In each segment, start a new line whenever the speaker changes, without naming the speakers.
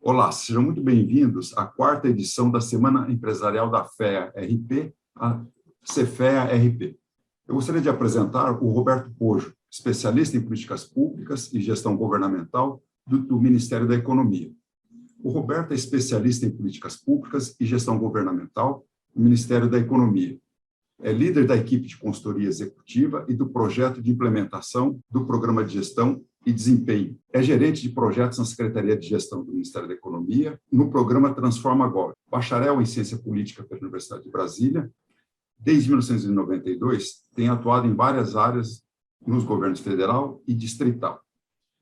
Olá, sejam muito bem-vindos à quarta edição da Semana Empresarial da FEA-RP, a CFEA-RP. Eu gostaria de apresentar o Roberto Poggio, especialista em políticas públicas e gestão governamental do Ministério da Economia. O Roberto é especialista em políticas públicas e gestão governamental do Ministério da Economia. É líder da equipe de consultoria executiva e do projeto de implementação do Programa de Gestão e Desempenho. É gerente de projetos na Secretaria de Gestão do Ministério da Economia, no programa Transforma Agora. Bacharel em Ciência Política pela Universidade de Brasília. Desde 1992, tem atuado em várias áreas nos governos federal e distrital.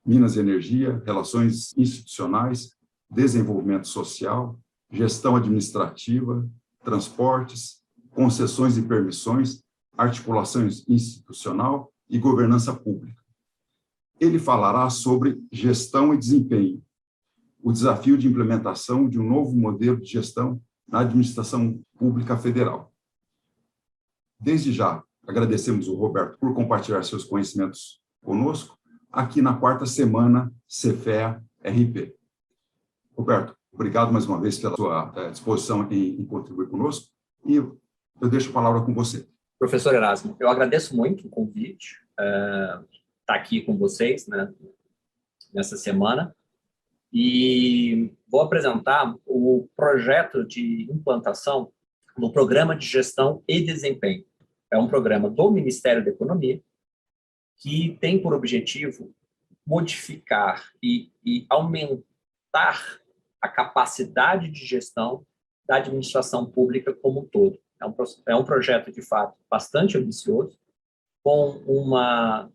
Minas e Energia, Relações Institucionais, Desenvolvimento Social, Gestão Administrativa, Transportes, Concessões e Permissões, Articulação Institucional e Governança Pública. Ele falará sobre gestão e desempenho, o desafio de implementação de um novo modelo de gestão na administração pública federal. Desde já, agradecemos o Roberto por compartilhar seus conhecimentos conosco, aqui na quarta semana CFEA-RP. Roberto, obrigado mais uma vez pela sua disposição em contribuir conosco, e eu deixo a palavra com você.
Professor Erasmo, eu agradeço muito o convite, estar aqui com vocês, né, nessa semana, e vou apresentar o projeto de implantação do Programa de Gestão e Desempenho. É um programa do Ministério da Economia que tem por objetivo modificar e aumentar a capacidade de gestão da administração pública como um todo. É um projeto, de fato, bastante ambicioso, com uma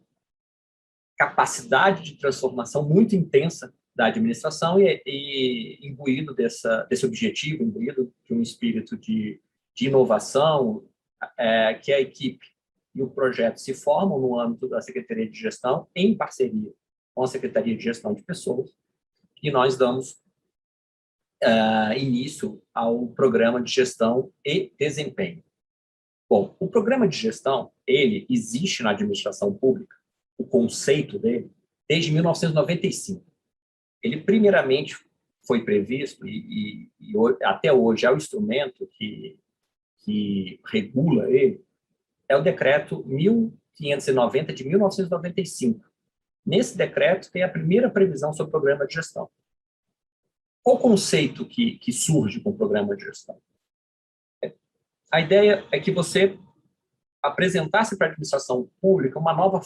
capacidade de transformação muito intensa da administração e imbuído desse objetivo, imbuído de um espírito de inovação, que a equipe e o projeto se formam no âmbito da Secretaria de Gestão, em parceria com a Secretaria de Gestão de Pessoas, e nós damos início ao Programa de Gestão e Desempenho. Bom, o Programa de Gestão, ele existe na administração pública, o conceito dele, desde 1995. Ele, primeiramente, foi previsto, e até hoje é o instrumento que regula ele, é o Decreto 1590 de 1995. Nesse decreto tem a primeira previsão sobre o Programa de Gestão. Qual o conceito que surge com o Programa de Gestão? A ideia é que você apresentasse para a administração pública uma nova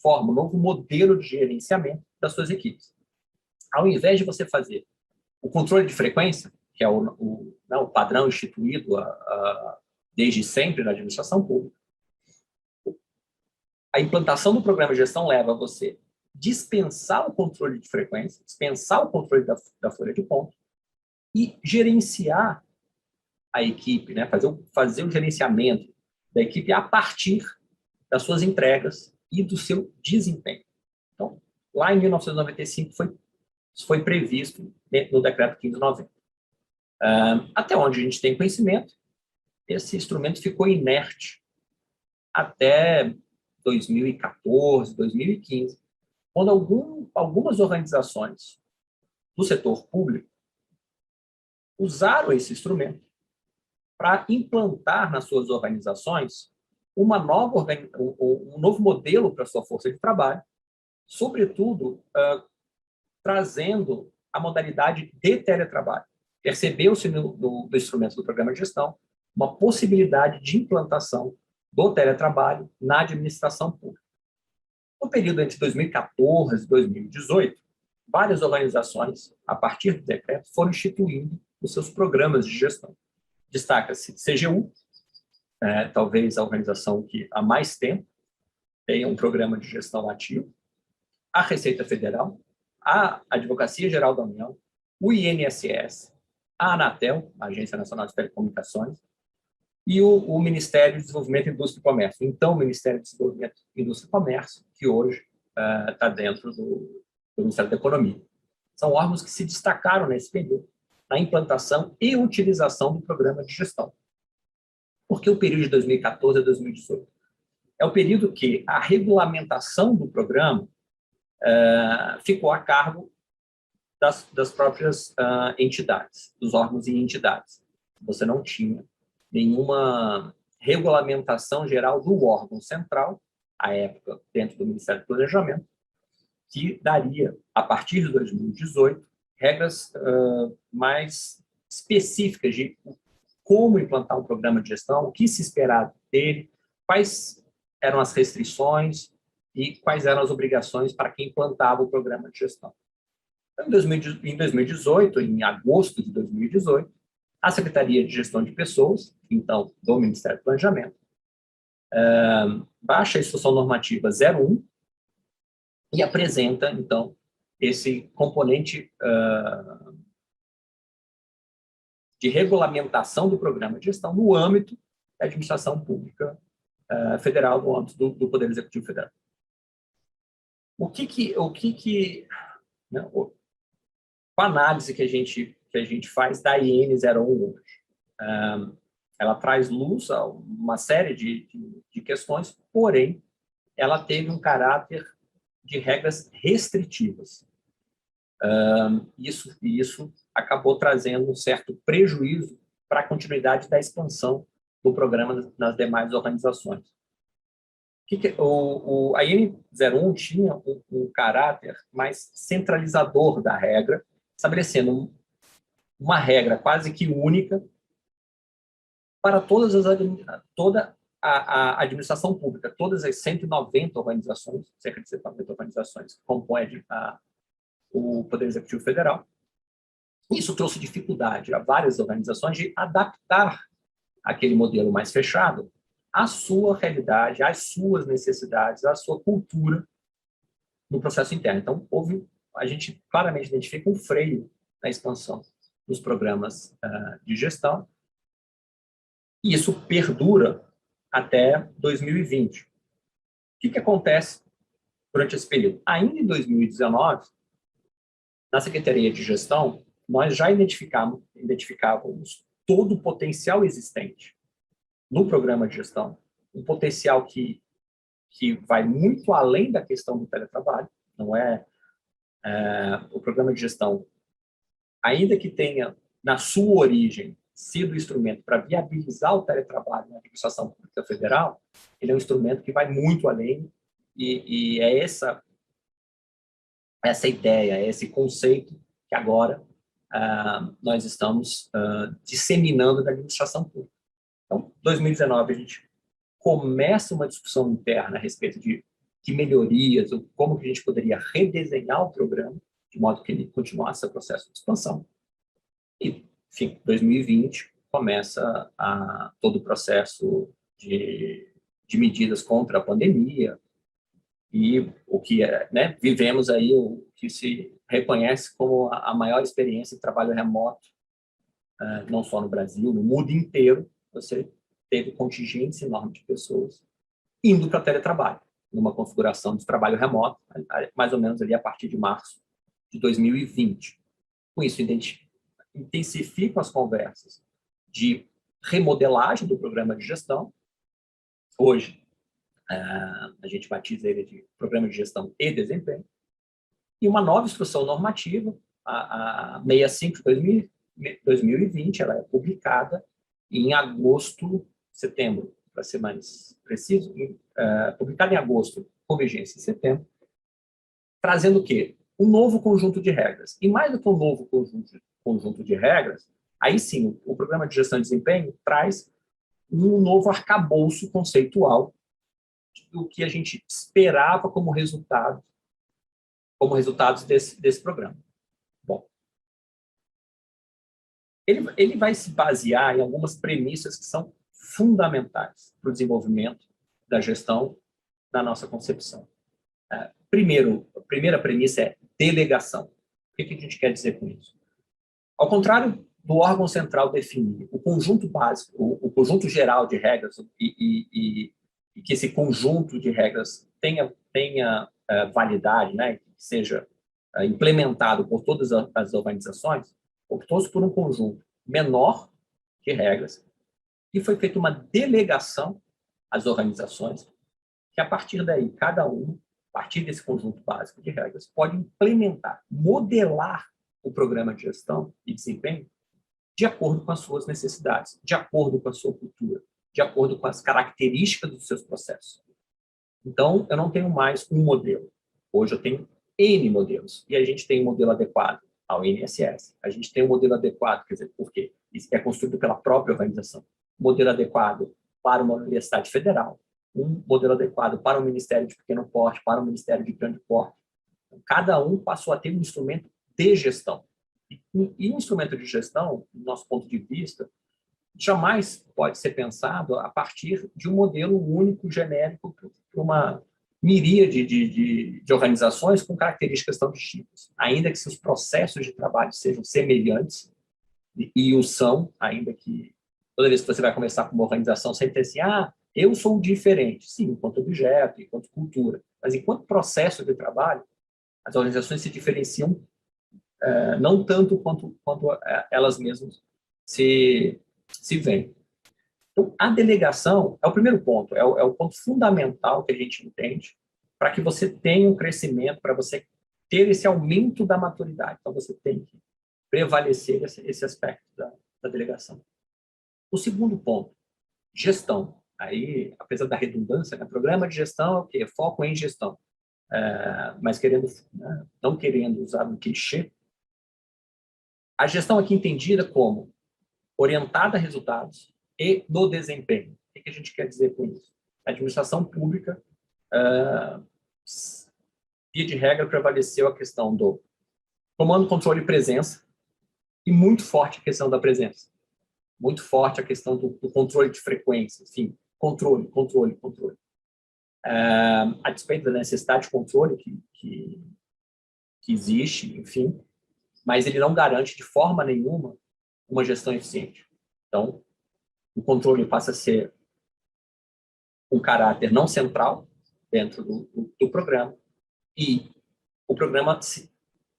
forma, um novo modelo de gerenciamento das suas equipes. Ao invés de você fazer o controle de frequência, que é o padrão instituído desde sempre na administração pública, a implantação do Programa de Gestão leva a você dispensar o controle de frequência, dispensar o controle da folha de ponto e gerenciar a equipe, né? fazer o gerenciamento da equipe a partir das suas entregas e do seu desempenho. Então, lá em 1995 foi previsto no Decreto 1590. Até onde a gente tem conhecimento, esse instrumento ficou inerte até 2014, 2015, quando algumas organizações do setor público usaram esse instrumento para implantar nas suas organizações um novo modelo para a sua força de trabalho, sobretudo trazendo a modalidade de teletrabalho. Percebeu-se do instrumento do Programa de Gestão uma possibilidade de implantação do teletrabalho na administração pública. No período entre 2014 e 2018, várias organizações, a partir do decreto, foram instituindo os seus programas de gestão. Destaca-se CGU, talvez a organização que há mais tempo tenha um programa de gestão ativo, a Receita Federal, a Advocacia Geral da União, o INSS, a Anatel, a Agência Nacional de Telecomunicações, e o Ministério de Desenvolvimento, Indústria e Comércio. Então, o Ministério de Desenvolvimento, Indústria e Comércio, que hoje está dentro do Ministério da Economia. São órgãos que se destacaram nesse período, na implantação e utilização do programa de gestão. Por que o período de 2014 a 2018? É o período que a regulamentação do programa ficou a cargo das próprias entidades, dos órgãos e entidades. Você não tinha nenhuma regulamentação geral do órgão central, à época, dentro do Ministério do Planejamento, que daria, a partir de 2018, regras mais específicas de como implantar um programa de gestão, o que se esperava dele, quais eram as restrições e quais eram as obrigações para quem implantava o programa de gestão. Então, em 2018, em agosto de 2018, a Secretaria de Gestão de Pessoas, então, do Ministério do Planejamento, baixa a Instrução Normativa 01 e apresenta, então, esse componente de regulamentação do programa de gestão no âmbito da administração pública federal, no âmbito do Poder Executivo Federal. Né, a análise que a gente faz da IN 01 hoje, ela traz luz a uma série de questões, porém, ela teve um caráter de regras restritivas. Isso acabou trazendo um certo prejuízo para a continuidade da expansão do programa nas demais organizações. A IN 01 tinha um caráter mais centralizador da regra, estabelecendo uma regra quase que única para toda a administração pública, todas as 190 organizações, cerca de 190 organizações que compõem o Poder Executivo Federal. Isso trouxe dificuldade a várias organizações de adaptar aquele modelo mais fechado à sua realidade, às suas necessidades, à sua cultura no processo interno. Então, a gente claramente identifica um freio na expansão dos programas de gestão, e isso perdura até 2020. O que acontece durante esse período? Ainda em 2019, na Secretaria de Gestão, nós já identificávamos todo o potencial existente no programa de gestão, um potencial que vai muito além da questão do teletrabalho, não é o programa de gestão, ainda que tenha, na sua origem, sido instrumento para viabilizar o teletrabalho na administração pública federal, ele é um instrumento que vai muito além, e é essa ideia, é esse conceito que agora nós estamos disseminando na administração pública. Então, em 2019, a gente começa uma discussão interna a respeito de melhorias, ou como que a gente poderia redesenhar o programa, de modo que ele continuasse o processo de expansão. E, enfim, 2020 começa todo o processo de medidas contra a pandemia, e o que vivemos aí, o que se reconhece como a maior experiência de trabalho remoto, não só no Brasil, no mundo inteiro. Você teve contingentes enormes de pessoas indo para teletrabalho, numa configuração de trabalho remoto, mais ou menos ali a partir de março de 2020. Com isso, intensificam as conversas de remodelagem do programa de gestão. Hoje, a gente batiza ele de Programa de Gestão e Desempenho, e uma nova instrução normativa, a 65 de 2020, ela é publicada em setembro, para ser mais preciso, publicada em agosto, com vigência em setembro, trazendo o quê? Um novo conjunto de regras. E mais do que um novo conjunto de regras, aí sim, o Programa de Gestão e Desempenho traz um novo arcabouço conceitual do que a gente esperava como resultados desse programa. Bom, ele vai se basear em algumas premissas que são fundamentais para o desenvolvimento da gestão na nossa concepção. Primeiro, a primeira premissa é delegação. O que a gente quer dizer com isso? Ao contrário do órgão central definir o conjunto básico, o conjunto geral de regras, e que esse conjunto de regras tenha validade, né, que seja implementado por todas as organizações, optou-se por um conjunto menor de regras e foi feita uma delegação às organizações que, a partir daí, cada uma, a partir desse conjunto básico de regras, pode implementar, modelar o programa de gestão e desempenho de acordo com as suas necessidades, de acordo com a sua cultura, de acordo com as características dos seus processos. Então, eu não tenho mais um modelo. Hoje eu tenho N modelos. E a gente tem um modelo adequado ao INSS. A gente tem um modelo adequado, quer dizer, por quê? Isso é construído pela própria organização. Um modelo adequado para uma universidade federal, um modelo adequado para um ministério de pequeno porte, para um ministério de grande porte. Então, cada um passou a ter um instrumento de gestão. E um instrumento de gestão, do nosso ponto de vista, jamais pode ser pensado a partir de um modelo único, genérico, para uma miríade de organizações com características tão distintas. Ainda que seus processos de trabalho sejam semelhantes, e o são, ainda que toda vez que você vai conversar com uma organização, sempre tem assim, eu sou diferente. Sim, enquanto objeto, enquanto cultura. Mas enquanto processo de trabalho, as organizações se diferenciam não tanto quanto elas mesmas se veem. Então, a delegação é o primeiro ponto, é o ponto fundamental que a gente entende para que você tenha um crescimento, para você ter esse aumento da maturidade. Então, você tem que prevalecer esse aspecto da delegação. O segundo ponto, gestão. Aí, apesar da redundância, programa de gestão é o quê? Foco em gestão. Mas não querendo usar um clichê, a gestão aqui entendida como orientada a resultados e no desempenho. O que a gente quer dizer com isso? A administração pública, via de regra, prevaleceu a questão do comando, controle e presença, e muito forte a questão da presença. Muito forte a questão do controle de frequência, enfim, controle. A despeito da necessidade de controle que existe, enfim, mas ele não garante de forma nenhuma uma gestão eficiente. Então, o controle passa a ser um caráter não central dentro do programa, e o programa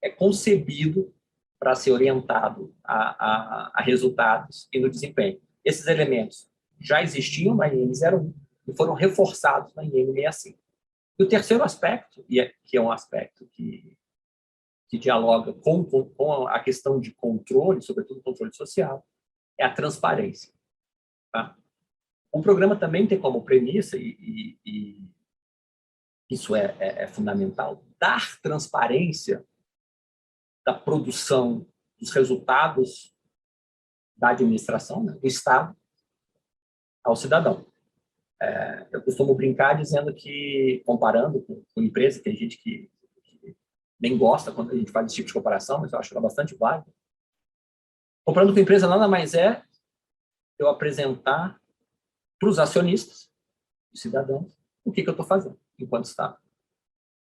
é concebido para ser orientado a resultados e no desempenho. Esses elementos já existiam na IN 01 e foram reforçados na IN 65. E o terceiro aspecto, que é um aspecto que dialoga com a questão de controle, sobretudo controle social, é a transparência. Tá? O programa também tem como premissa, e isso é fundamental, dar transparência da produção dos resultados da administração, do Estado, ao cidadão. Eu costumo brincar dizendo que, comparando com empresa, tem gente que nem gosta quando a gente faz esse tipo de comparação, mas eu acho ela bastante válida. Comparando com a empresa, nada mais é eu apresentar para os acionistas, os cidadãos, o que eu estou fazendo enquanto Estado.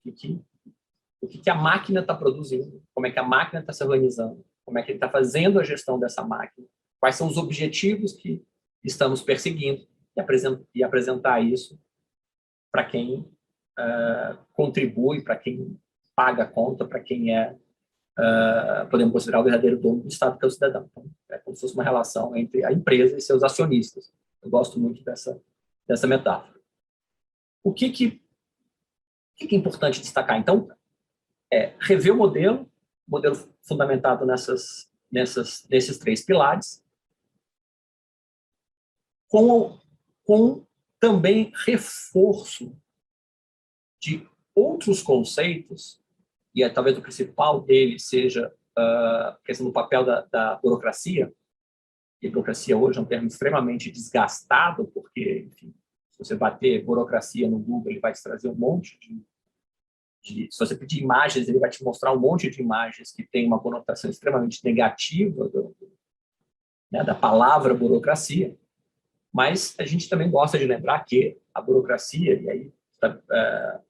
O que a máquina está produzindo, como é que a máquina está se organizando, como é que ele está fazendo a gestão dessa máquina, quais são os objetivos que estamos perseguindo, e apresentar isso para quem contribui, para quem paga a conta, para quem podemos considerar o verdadeiro dono do Estado, que é o cidadão. Então, é como se fosse uma relação entre a empresa e seus acionistas. Eu gosto muito dessa metáfora. O que é importante destacar, então, rever o modelo fundamentado nesses três pilares, com também reforço de outros conceitos, e talvez o principal dele seja a questão do papel da burocracia. E a burocracia hoje é um termo extremamente desgastado, porque, enfim, se você bater burocracia no Google, ele vai te trazer um monte se você pedir imagens, ele vai te mostrar um monte de imagens que tem uma conotação extremamente negativa da palavra burocracia. Mas a gente também gosta de lembrar que a burocracia, e aí,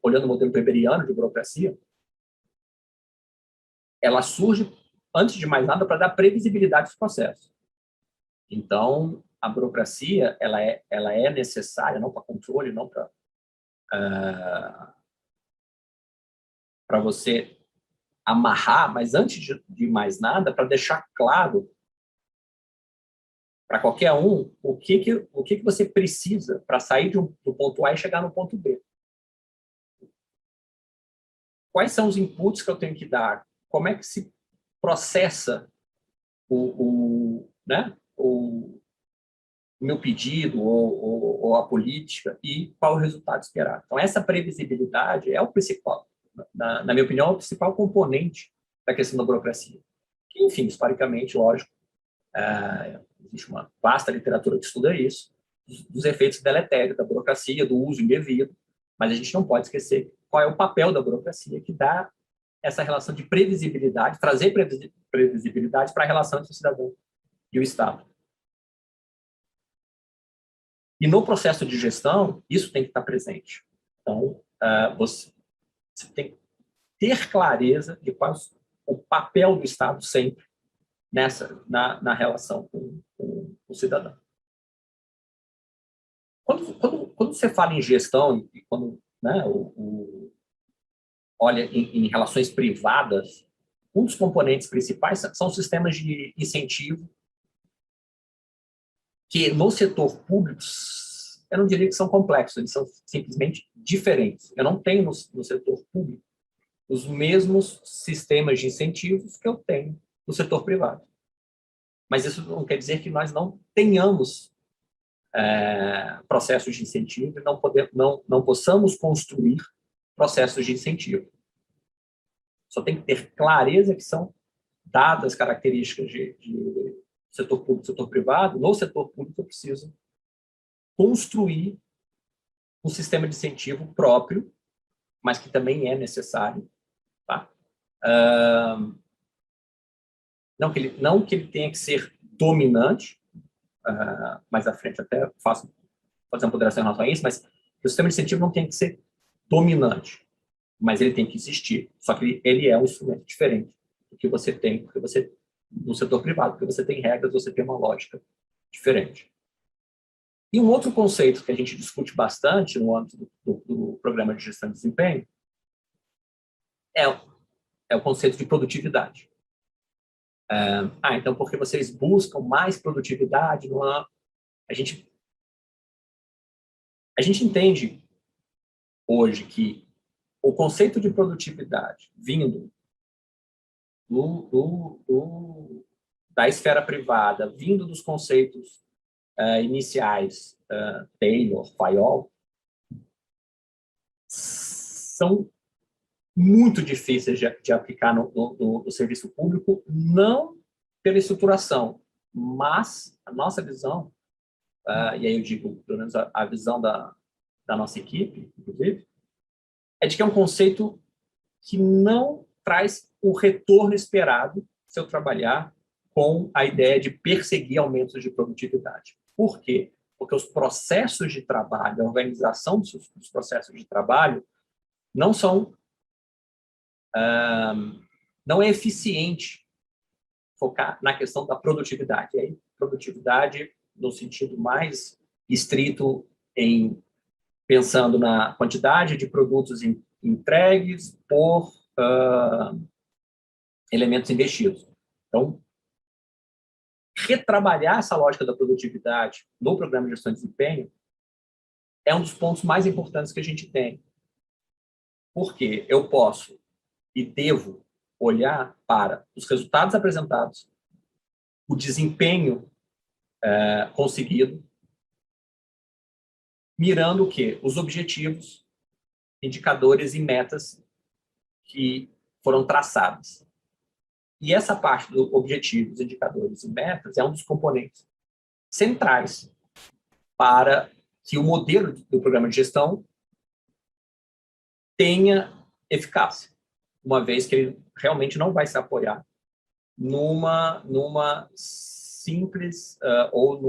olhando o modelo weberiano de burocracia, ela surge, antes de mais nada, para dar previsibilidade dos processos. Então, a burocracia ela é necessária, não para controle, não para você amarrar, mas antes de mais nada, para deixar claro para qualquer um o que você precisa para sair do ponto A e chegar no ponto B. Quais são os inputs que eu tenho que dar? Como é que processa né, o meu pedido ou a política e qual o resultado esperado. Então, essa previsibilidade é o principal, na minha opinião, é o principal componente da questão da burocracia. Que, enfim, historicamente, lógico, existe uma vasta literatura que estuda isso, dos efeitos deletérios da burocracia, do uso indevido, mas a gente não pode esquecer qual é o papel da burocracia que dá essa relação de previsibilidade, trazer previsibilidade para a relação entre o cidadão e o Estado. E no processo de gestão, isso tem que estar presente. Então, você tem que ter clareza de qual é o papel do Estado sempre na relação com o cidadão. Quando você fala em gestão, e quando, né, olha em relações privadas, um dos componentes principais são os sistemas de incentivo, que no setor público, eu não diria que são complexos, eles são simplesmente diferentes. Eu não tenho no setor público os mesmos sistemas de incentivos que eu tenho no setor privado. Mas isso não quer dizer que nós não tenhamos processos de incentivo e não possamos construir processos de incentivo. Só tem que ter clareza que são dadas características de setor público e setor privado. No setor público, eu preciso construir um sistema de incentivo próprio, mas que também é necessário. Tá? Não que ele tenha que ser dominante, mais à frente até fazer uma ponderação em relação a isso, mas o sistema de incentivo não tem que ser dominante, mas ele tem que existir. Só que ele é um instrumento diferente do que você tem, porque você no setor privado, porque você tem regras, você tem uma lógica diferente. E um outro conceito que a gente discute bastante no âmbito do programa de gestão de desempenho é o conceito de produtividade. Então, porque vocês buscam mais produtividade, a gente entende hoje que o conceito de produtividade vindo da esfera privada, vindo dos conceitos iniciais, Taylor, Fayol, são muito difíceis de aplicar no serviço público, não pela estruturação, mas a nossa visão, e aí eu digo, pelo menos a visão da nossa equipe, inclusive, é de que é um conceito que não traz o retorno esperado se eu trabalhar com a ideia de perseguir aumentos de produtividade. Por quê? Porque os processos de trabalho, a organização dos processos de trabalho não é eficiente focar na questão da produtividade. E aí, produtividade no sentido mais estrito, pensando na quantidade de produtos entregues por elementos investidos. Então, retrabalhar essa lógica da produtividade no programa de gestão de desempenho é um dos pontos mais importantes que a gente tem. Porque eu posso e devo olhar para os resultados apresentados, o desempenho conseguido, mirando o quê? Os objetivos, indicadores e metas que foram traçadas. E essa parte dos objetivos, indicadores e metas é um dos componentes centrais para que o modelo do programa de gestão tenha eficácia, uma vez que ele realmente não vai se apoiar numa simples, ou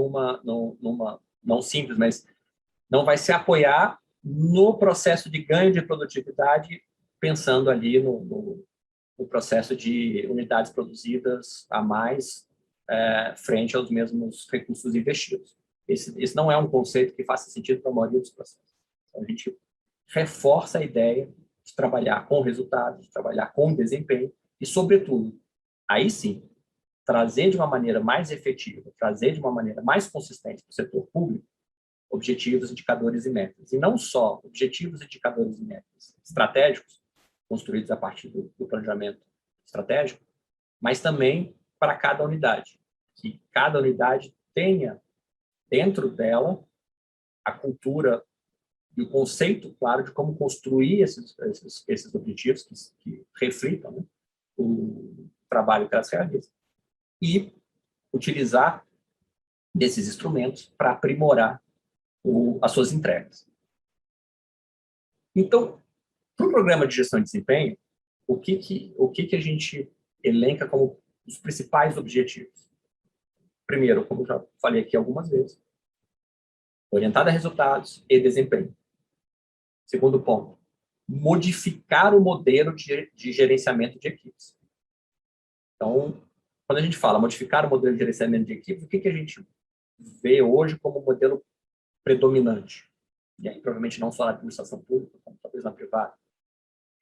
não simples, mas não vai se apoiar no processo de ganho de produtividade, pensando ali no processo de unidades produzidas a mais frente aos mesmos recursos investidos. Esse não é um conceito que faça sentido para a maioria dos processos. Então, a gente reforça a ideia de trabalhar com resultados, de trabalhar com desempenho e, sobretudo, aí sim, trazer de uma maneira mais efetiva, trazer de uma maneira mais consistente para o setor público objetivos, indicadores e metas. E não só objetivos, indicadores e metas estratégicos, construídos a partir do planejamento estratégico, mas também para cada unidade. Que cada unidade tenha dentro dela a cultura e o conceito claro de como construir esses objetivos que reflitam, né, o trabalho que elas realizam e utilizar desses instrumentos para aprimorar as suas entregas. Então, para o programa de gestão de desempenho, o que a gente elenca como os principais objetivos? Primeiro, como já falei aqui algumas vezes, orientada a resultados e desempenho. Segundo ponto, modificar o modelo de gerenciamento de equipes. Então, quando a gente fala modificar o modelo de gerenciamento de equipes, o que a gente vê hoje como modelo predominante? E aí, provavelmente, não só na administração pública, como talvez na privada.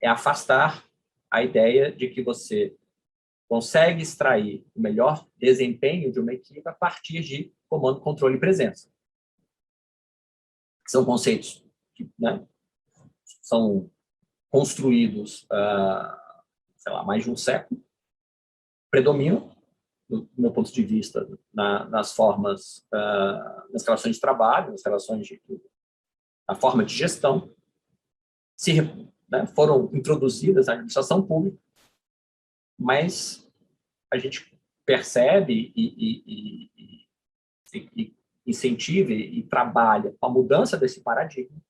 É afastar a ideia de que você consegue extrair o melhor desempenho de uma equipe a partir de comando, controle e presença. São conceitos que, né, são construídos, sei lá, mais de um século, predominam, do meu ponto de vista, nas formas, nas relações de trabalho, nas relações na forma de gestão, foram introduzidas na administração pública, mas a gente percebe e incentiva e trabalha com a mudança desse paradigma,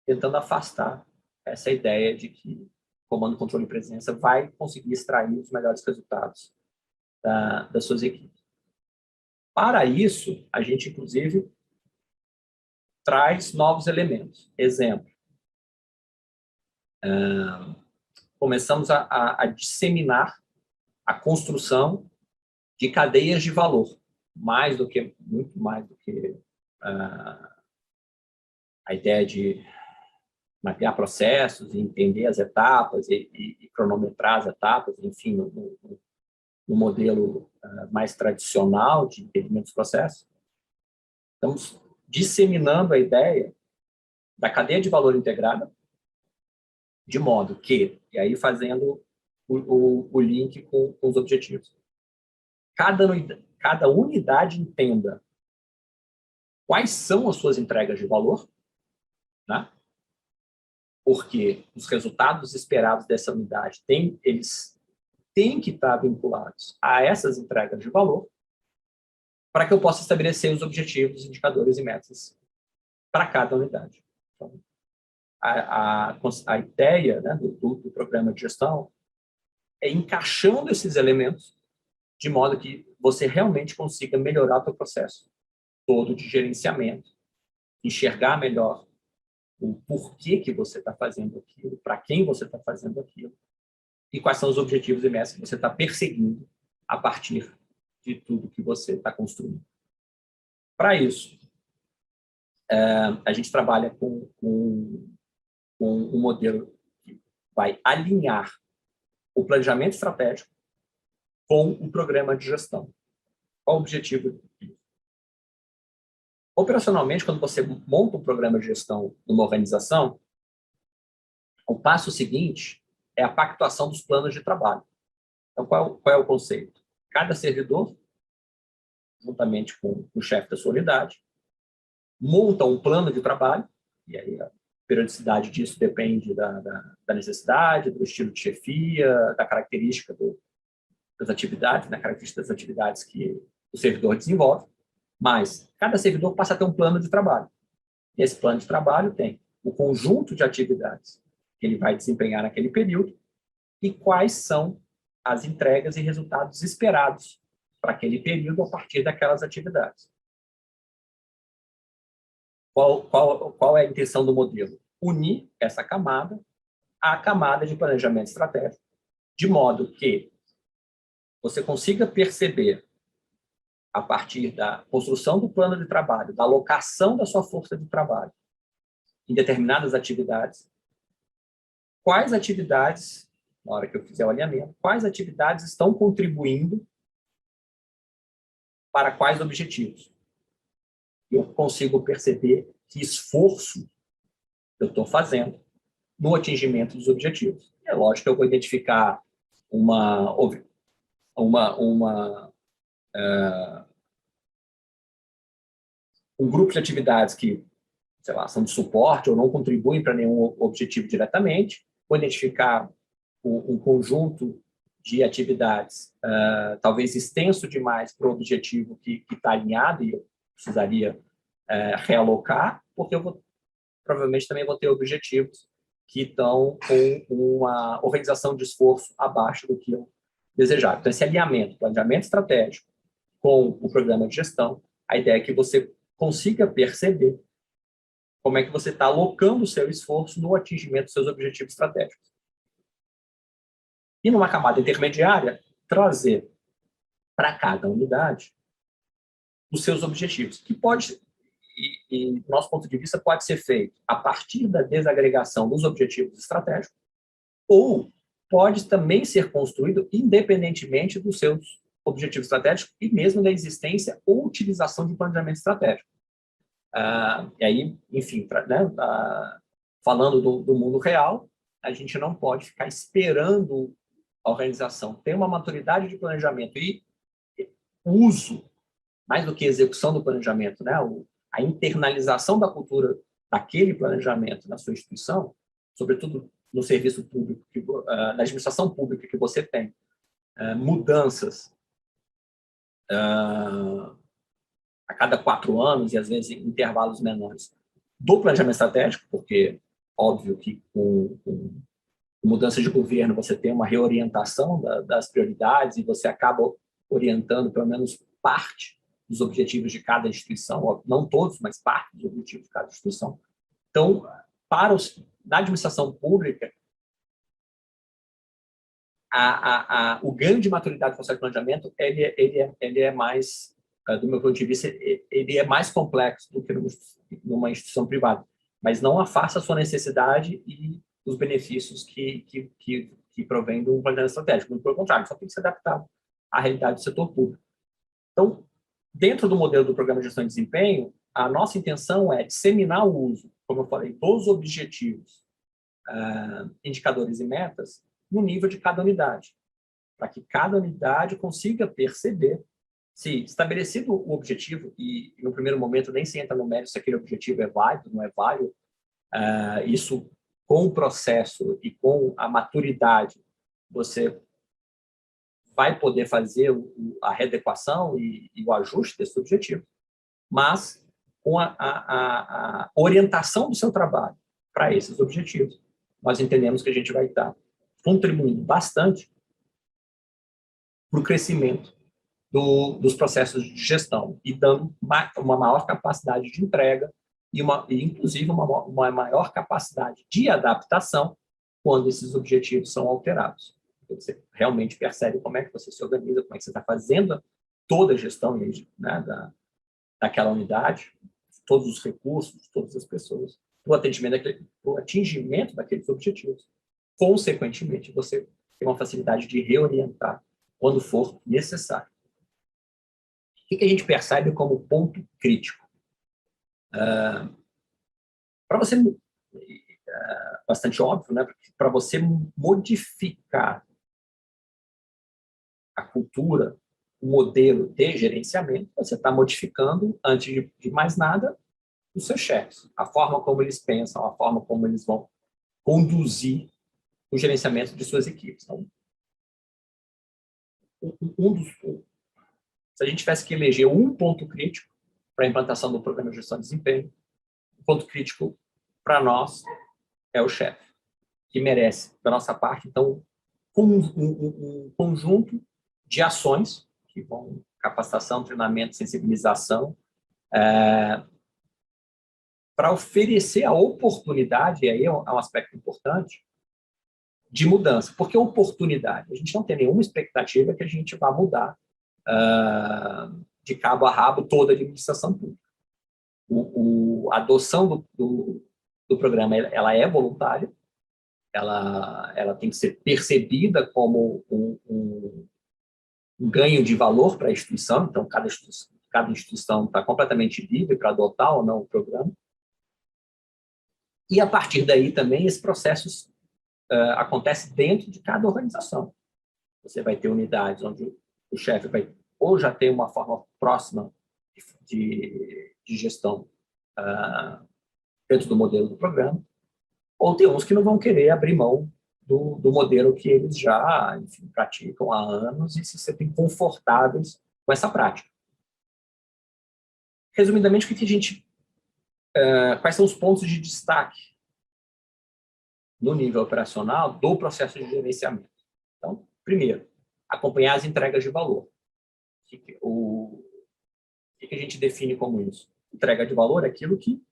tentando afastar essa ideia de que comando, controle e presença vai conseguir extrair os melhores resultados das suas equipes. Para isso, a gente, inclusive, traz novos elementos. Exemplo, começamos a disseminar a construção de cadeias de valor, muito mais do que a ideia de mapear processos, entender as etapas e cronometrar as etapas, enfim, no modelo mais tradicional de entendimento dos processos. Estamos disseminando a ideia da cadeia de valor integrada, de modo que, e aí fazendo o link com os objetivos, cada unidade entenda quais são as suas entregas de valor, né? Porque os resultados esperados dessa unidade eles têm que estar vinculados a essas entregas de valor, para que eu possa estabelecer os objetivos, indicadores e metas para cada unidade. Então, a ideia, né, do programa de gestão é encaixando esses elementos de modo que você realmente consiga melhorar o seu processo todo de gerenciamento, enxergar melhor o porquê que você está fazendo aquilo, para quem você está fazendo aquilo, e quais são os objetivos e metas que você está perseguindo a partir de tudo que você está construindo. Para isso, a gente trabalha com um modelo que vai alinhar o planejamento estratégico com o programa de gestão. Qual o objetivo? Operacionalmente, quando você monta um programa de gestão numa organização, o passo seguinte é a pactuação dos planos de trabalho. Então, qual é o conceito? Cada servidor, juntamente com o chefe da sua unidade, monta um plano de trabalho, e aí a periodicidade disso depende da necessidade, do estilo de chefia, da característica das atividades, da característica das atividades que o servidor desenvolve, mas cada servidor passa a ter um plano de trabalho. E esse plano de trabalho tem o conjunto de atividades que ele vai desempenhar naquele período e quais são as entregas e resultados esperados para aquele período a partir daquelas atividades. Qual é a intenção do modelo? Unir essa camada à camada de planejamento estratégico, de modo que você consiga perceber, a partir da construção do plano de trabalho, da alocação da sua força de trabalho em determinadas atividades, quais atividades, na hora que eu fizer o alinhamento, quais atividades estão contribuindo para quais objetivos. Eu consigo perceber que esforço eu estou fazendo no atingimento dos objetivos. É lógico que eu vou identificar um grupo de atividades que, sei lá, são de suporte ou não contribuem para nenhum objetivo diretamente, vou identificar um conjunto de atividades, talvez extenso demais para o objetivo que está alinhado e eu precisaria realocar, porque provavelmente também vou ter objetivos que estão com uma organização de esforço abaixo do que eu desejava. Então, esse alinhamento, planejamento estratégico com o programa de gestão, a ideia é que você consiga perceber como é que você está alocando o seu esforço no atingimento dos seus objetivos estratégicos. E numa camada intermediária, trazer para cada unidade os seus objetivos, que pode, e do nosso ponto de vista, pode ser feito a partir da desagregação dos objetivos estratégicos, ou pode também ser construído independentemente dos seus objetivos estratégicos e mesmo da existência ou utilização de planejamento estratégico. E aí, enfim, falando do mundo real, a gente não pode ficar esperando a organização ter uma maturidade de planejamento e uso, mais do que execução do planejamento, né? A internalização da cultura daquele planejamento na sua instituição, sobretudo no serviço público, na administração pública que você tem, mudanças a cada 4 anos e, às vezes, em intervalos menores do planejamento estratégico, porque, óbvio que com mudança de governo você tem uma reorientação das prioridades e você acaba orientando, pelo menos, parte dos objetivos de cada instituição, não todos, mas parte dos objetivos de cada instituição. Então, na administração pública, o ganho de maturidade do processo de planejamento ele é mais, do meu ponto de vista, ele é mais complexo do que numa instituição privada, mas não afasta a sua necessidade e os benefícios que provém do planejamento estratégico. Muito pelo contrário, só tem que se adaptar à realidade do setor público. Então, dentro do modelo do Programa de Gestão de Desempenho, a nossa intenção é disseminar o uso, como eu falei, dos objetivos, indicadores e metas, no nível de cada unidade, para que cada unidade consiga perceber se estabelecido o objetivo, e no primeiro momento nem se entra no mérito se aquele objetivo é válido, não é válido, isso com o processo e com a maturidade, você vai poder fazer a readequação e o ajuste desse objetivo, mas com a orientação do seu trabalho para esses objetivos, nós entendemos que a gente vai estar contribuindo bastante para o crescimento dos processos de gestão e dando uma maior capacidade de entrega e inclusive, uma maior capacidade de adaptação quando esses objetivos são alterados. Você realmente percebe como é que você se organiza, como é que você está fazendo toda a gestão, né, daquela unidade, todos os recursos, todas as pessoas, para o atingimento daqueles objetivos. Consequentemente, você tem uma facilidade de reorientar quando for necessário. O que a gente percebe como ponto crítico? Para você, bastante óbvio, né? Para você modificar a cultura, o modelo de gerenciamento, você está modificando, antes de mais nada, os seus chefes, a forma como eles pensam, a forma como eles vão conduzir o gerenciamento de suas equipes. Então, se a gente tivesse que eleger um ponto crítico para a implantação do programa de gestão de desempenho, o ponto crítico para nós é o chefe, que merece, da nossa parte, então, um conjunto de ações, que vão capacitação, treinamento, sensibilização, para oferecer a oportunidade, e aí é um aspecto importante, de mudança. Porque oportunidade, a gente não tem nenhuma expectativa que a gente vá mudar de cabo a rabo toda a administração pública. A adoção do programa ela é voluntária, ela tem que ser percebida como um ganho de valor para a instituição, então cada instituição está completamente livre para adotar ou não o programa. E, a partir daí, também, esse processo acontece dentro de cada organização. Você vai ter unidades onde o chefe vai ou já ter uma forma próxima de gestão dentro do modelo do programa, ou tem uns que não vão querer abrir mão do modelo que eles já, enfim, praticam há anos e se sentem confortáveis com essa prática. Resumidamente, quais são os pontos de destaque no nível operacional do processo de gerenciamento? Então, primeiro, acompanhar as entregas de valor. O que a gente define como isso? Entrega de valor é aquilo que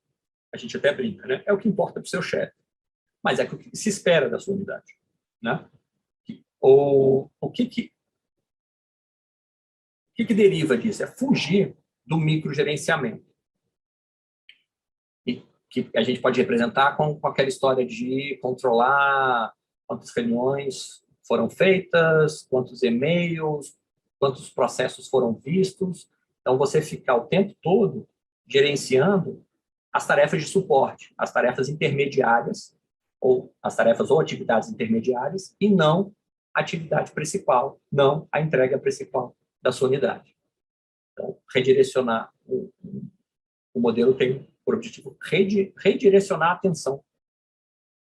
a gente até brinca, né? É o que importa para o seu chefe, mas é o que se espera da sua unidade, né? O que deriva disso? É fugir do microgerenciamento, que a gente pode representar com aquela história de controlar quantas reuniões foram feitas, quantos e-mails, quantos processos foram vistos. Então, você ficar o tempo todo gerenciando as tarefas de suporte, as tarefas intermediárias, ou as tarefas ou atividades intermediárias, e não a atividade principal, não a entrega principal da sua unidade. Então, redirecionar o modelo tem por objetivo redirecionar a atenção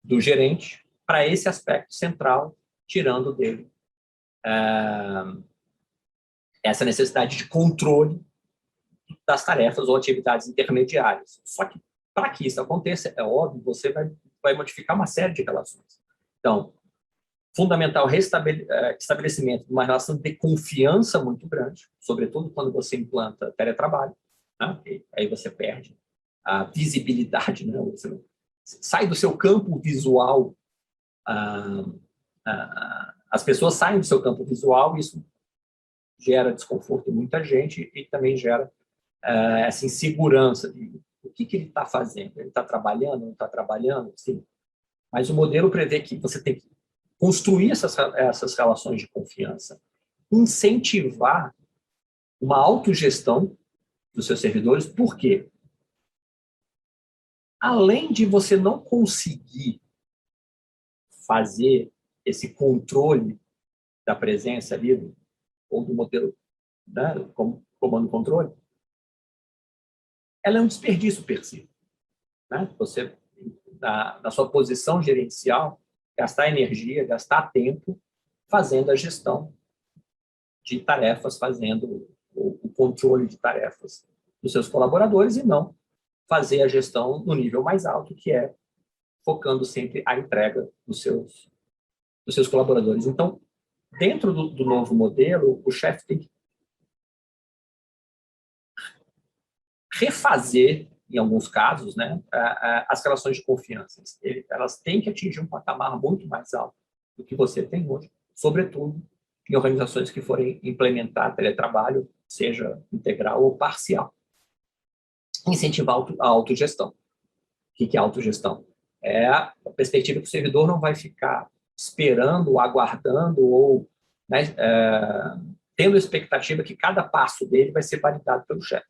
do gerente para esse aspecto central, tirando dele essa necessidade de controle das tarefas ou atividades intermediárias. Só que, para que isso aconteça, é óbvio, você vai modificar uma série de relações. Então, fundamental estabelecimento de uma relação de confiança muito grande, sobretudo quando você implanta teletrabalho, né? Aí você perde a visibilidade, né? Você sai do seu campo visual, as pessoas saem do seu campo visual, e isso gera desconforto em muita gente e também gera essa insegurança de o que ele está fazendo. Ele está trabalhando, não está trabalhando? Sim. Mas o modelo prevê que você tem que construir essas relações de confiança, incentivar uma autogestão dos seus servidores. Por quê? Além de você não conseguir fazer esse controle da presença ali, ou do modelo, né, como comando-controle, ela é um desperdício per si, né? Você, na sua posição gerencial, gastar energia, gastar tempo fazendo a gestão de tarefas, fazendo o controle de tarefas dos seus colaboradores e não fazer a gestão no nível mais alto, que é focando sempre a entrega dos seus colaboradores. Então, dentro do novo modelo, o chefe tem que refazer, em alguns casos, né, as relações de confiança. Elas têm que atingir um patamar muito mais alto do que você tem hoje, sobretudo em organizações que forem implementar teletrabalho, seja integral ou parcial. Incentivar a autogestão. O que é autogestão? É a perspectiva que o servidor não vai ficar esperando, aguardando ou, né, tendo a expectativa que cada passo dele vai ser validado pelo chefe.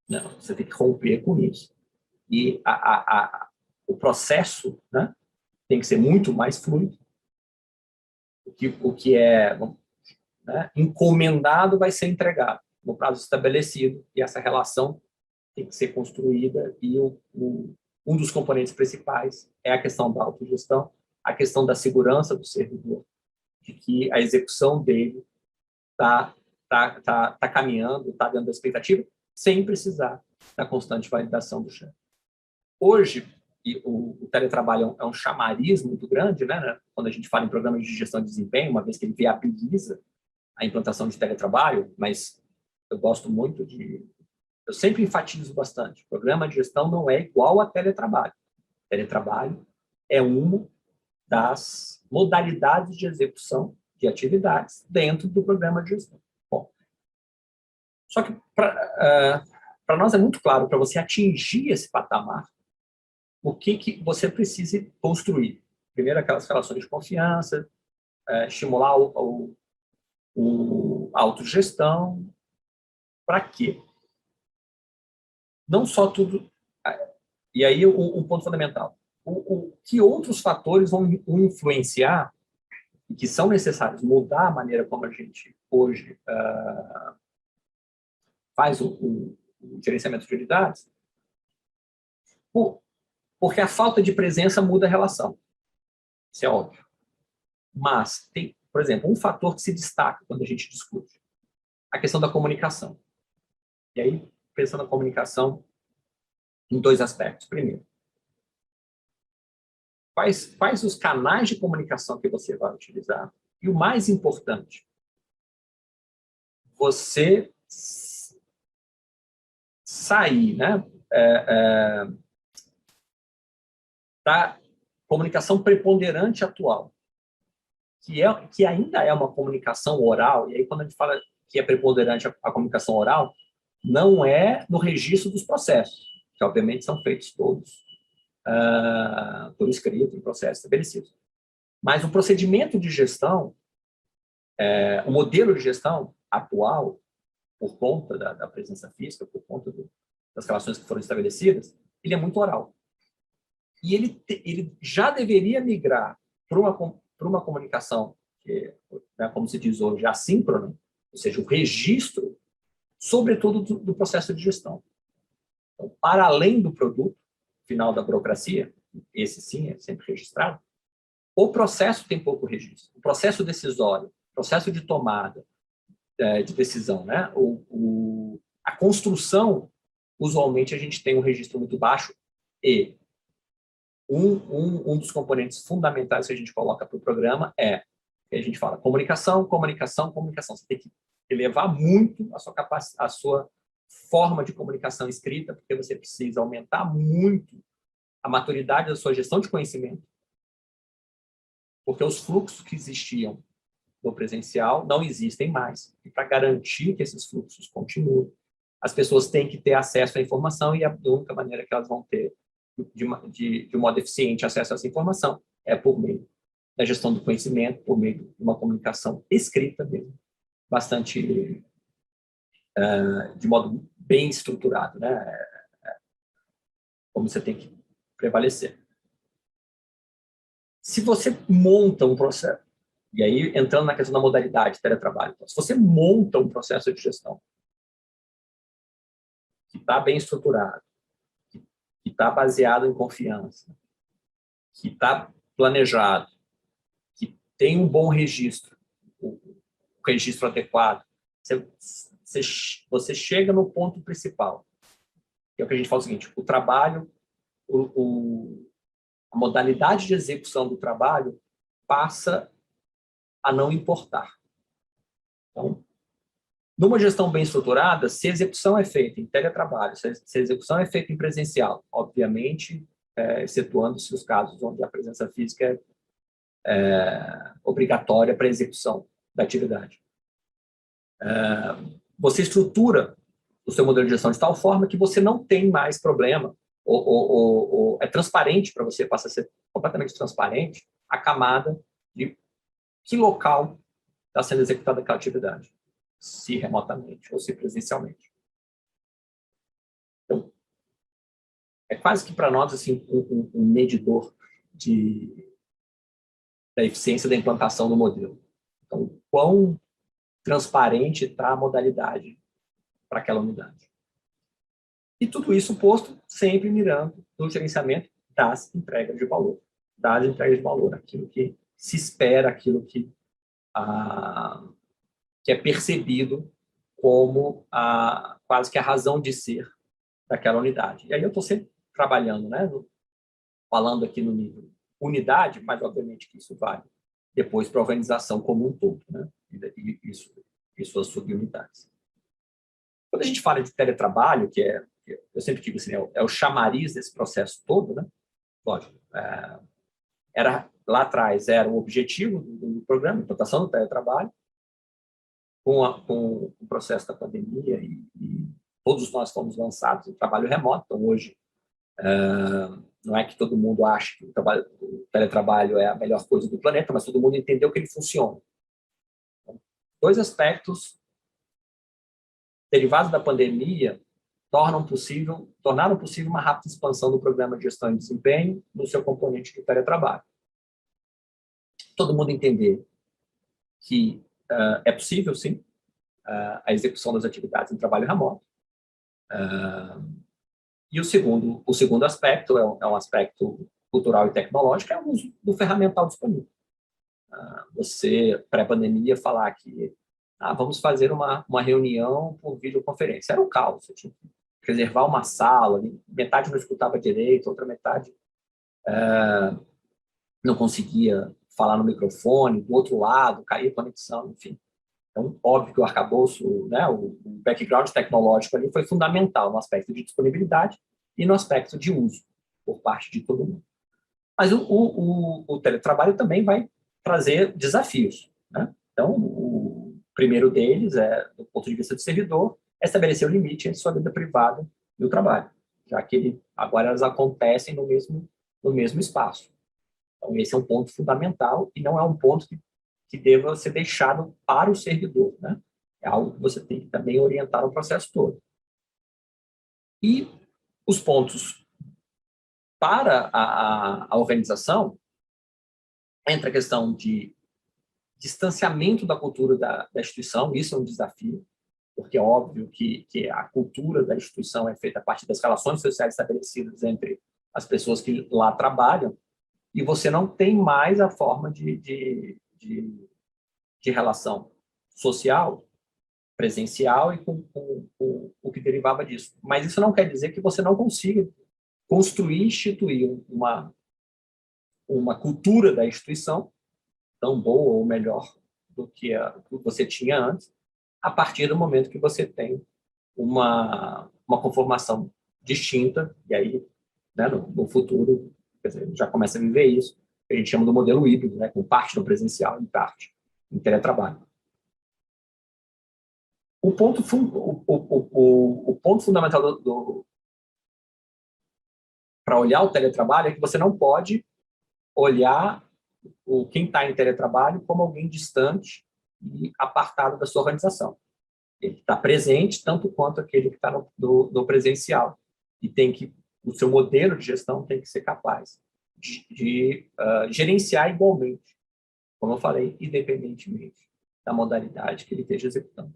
Não, você tem que romper com isso. E o processo, né, tem que ser muito mais fluido. O que é, né, encomendado vai ser entregado no prazo estabelecido, e essa relação tem que ser construída, e um dos componentes principais é a questão da autogestão, a questão da segurança do servidor, de que a execução dele está caminhando, está dentro da expectativa, sem precisar da constante validação do chefe. Hoje, o teletrabalho é um chamariz muito grande, né? Quando a gente fala em programas de gestão de desempenho, uma vez que ele viabiliza a implantação de teletrabalho, mas eu gosto muito eu sempre enfatizo bastante, programa de gestão não é igual a teletrabalho. Teletrabalho é uma das modalidades de execução de atividades dentro do programa de gestão. Bom, só que para nós é muito claro, para você atingir esse patamar, o que você precisa construir. Primeiro, aquelas relações de confiança, estimular a autogestão. Para quê? Não só tudo... E aí, um ponto fundamental. Que outros fatores vão influenciar e que são necessários mudar a maneira como a gente hoje faz o gerenciamento de unidades, porque a falta de presença muda a relação. Isso é óbvio. Mas tem, por exemplo, um fator que se destaca quando a gente discute, a questão da comunicação. E aí, pensando na comunicação em dois aspectos. Primeiro, quais os canais de comunicação que você vai utilizar? E o mais importante, você sair, né, da comunicação preponderante atual, que ainda é uma comunicação oral, e aí quando a gente fala que é preponderante a comunicação oral, não é no registro dos processos, que obviamente são feitos todos por escrito, em processos estabelecidos. Mas o procedimento de gestão, o modelo de gestão atual, por conta da presença física, por conta das relações que foram estabelecidas, ele é muito oral. E ele já deveria migrar para uma comunicação, que, né, como se diz hoje, assíncrona, ou seja, o registro, sobretudo do processo de gestão. Então, para além do produto final da burocracia, esse sim é sempre registrado, o processo tem pouco registro. O processo decisório, o processo de tomada de decisão, né? A construção, usualmente a gente tem um registro muito baixo e um dos componentes fundamentais que a gente coloca para o programa é, que a gente fala, comunicação, comunicação, comunicação. Você tem que elevar muito a sua forma de comunicação escrita, porque você precisa aumentar muito a maturidade da sua gestão de conhecimento, porque os fluxos que existiam no presencial não existem mais. E para garantir que esses fluxos continuem, as pessoas têm que ter acesso à informação e a única maneira que elas vão ter de modo eficiente acesso a essa informação é por meio da gestão do conhecimento, por meio de uma comunicação escrita mesmo, bastante de modo bem estruturado, né? Como você tem que prevalecer. Se você monta um processo, e aí entrando na questão da modalidade de teletrabalho, se você monta um processo de gestão que está bem estruturado, que está baseado em confiança, que está planejado, que tem um bom registro, o registro adequado, você chega no ponto principal, que é o que a gente fala o seguinte, o trabalho, a modalidade de execução do trabalho passa a não importar. Então, numa gestão bem estruturada, se a execução é feita em teletrabalho, se a execução é feita em presencial, obviamente, excetuando-se os casos onde a presença física é obrigatória para a execução da atividade. Você estrutura o seu modelo de gestão de tal forma que você não tem mais problema, ou é transparente para você, passa a ser completamente transparente a camada de que local está sendo executada aquela atividade, se remotamente ou se presencialmente. Então, é quase que para nós assim, um medidor da eficiência da implantação do modelo. Então, quão transparente está a modalidade para aquela unidade. E tudo isso posto sempre mirando no gerenciamento das entregas de valor. Aquilo que se espera, aquilo que é percebido como quase que a razão de ser daquela unidade. E aí eu estou sempre trabalhando, né, falando aqui no nível unidade, mas obviamente que isso vale depois para a organização como um todo, né, e suas subunidades. Quando a gente fala de teletrabalho, eu sempre digo assim, é o chamariz desse processo todo, né? Lógico, lá atrás era o objetivo do programa, a implantação do teletrabalho, com o processo da pandemia e todos nós fomos lançados em trabalho remoto. Então, hoje, não é que todo mundo acha que o teletrabalho é a melhor coisa do planeta, mas todo mundo entendeu que ele funciona. Então, dois aspectos derivados da pandemia tornaram possível uma rápida expansão do programa de gestão e desempenho no seu componente de teletrabalho. Todo mundo entender que é possível, sim, a execução das atividades em trabalho remoto. E o segundo aspecto é um aspecto cultural e tecnológico, é o uso do ferramental disponível. Você, pré-pandemia, falar que vamos fazer uma reunião por videoconferência. Era um caos. Você tinha que reservar uma sala, metade não escutava direito, outra metade não conseguia falar no microfone, do outro lado, caía a conexão, enfim. Então, óbvio que o arcabouço, né, o background tecnológico ali foi fundamental no aspecto de disponibilidade e no aspecto de uso por parte de todo mundo. Mas o teletrabalho também vai trazer desafios, né? Então, o primeiro deles, do ponto de vista do servidor, é estabelecer o limite entre sua vida privada e o trabalho, já que agora elas acontecem no mesmo espaço. Então, esse é um ponto fundamental e não é um ponto que deva ser deixado para o servidor, né? É algo que você tem que também orientar o processo todo. E os pontos para a organização, entra a questão de distanciamento da cultura da instituição, isso é um desafio, porque é óbvio que a cultura da instituição é feita a partir das relações sociais estabelecidas entre as pessoas que lá trabalham, e você não tem mais a forma de relação social, presencial e com o que derivava disso. Mas isso não quer dizer que você não consiga construir e instituir uma cultura da instituição tão boa ou melhor do que você tinha antes, a partir do momento que você tem uma conformação distinta, e aí, né, no futuro, quer dizer, já começa a viver isso, que a gente chama do modelo híbrido, né, com parte no presencial e parte em teletrabalho. O ponto fundamental para olhar o teletrabalho é que você não pode olhar quem está em teletrabalho como alguém distante e apartado da sua organização. Ele está presente tanto quanto aquele que está no presencial. E o seu modelo de gestão tem que ser capaz de gerenciar igualmente, como eu falei, independentemente da modalidade que ele esteja executando.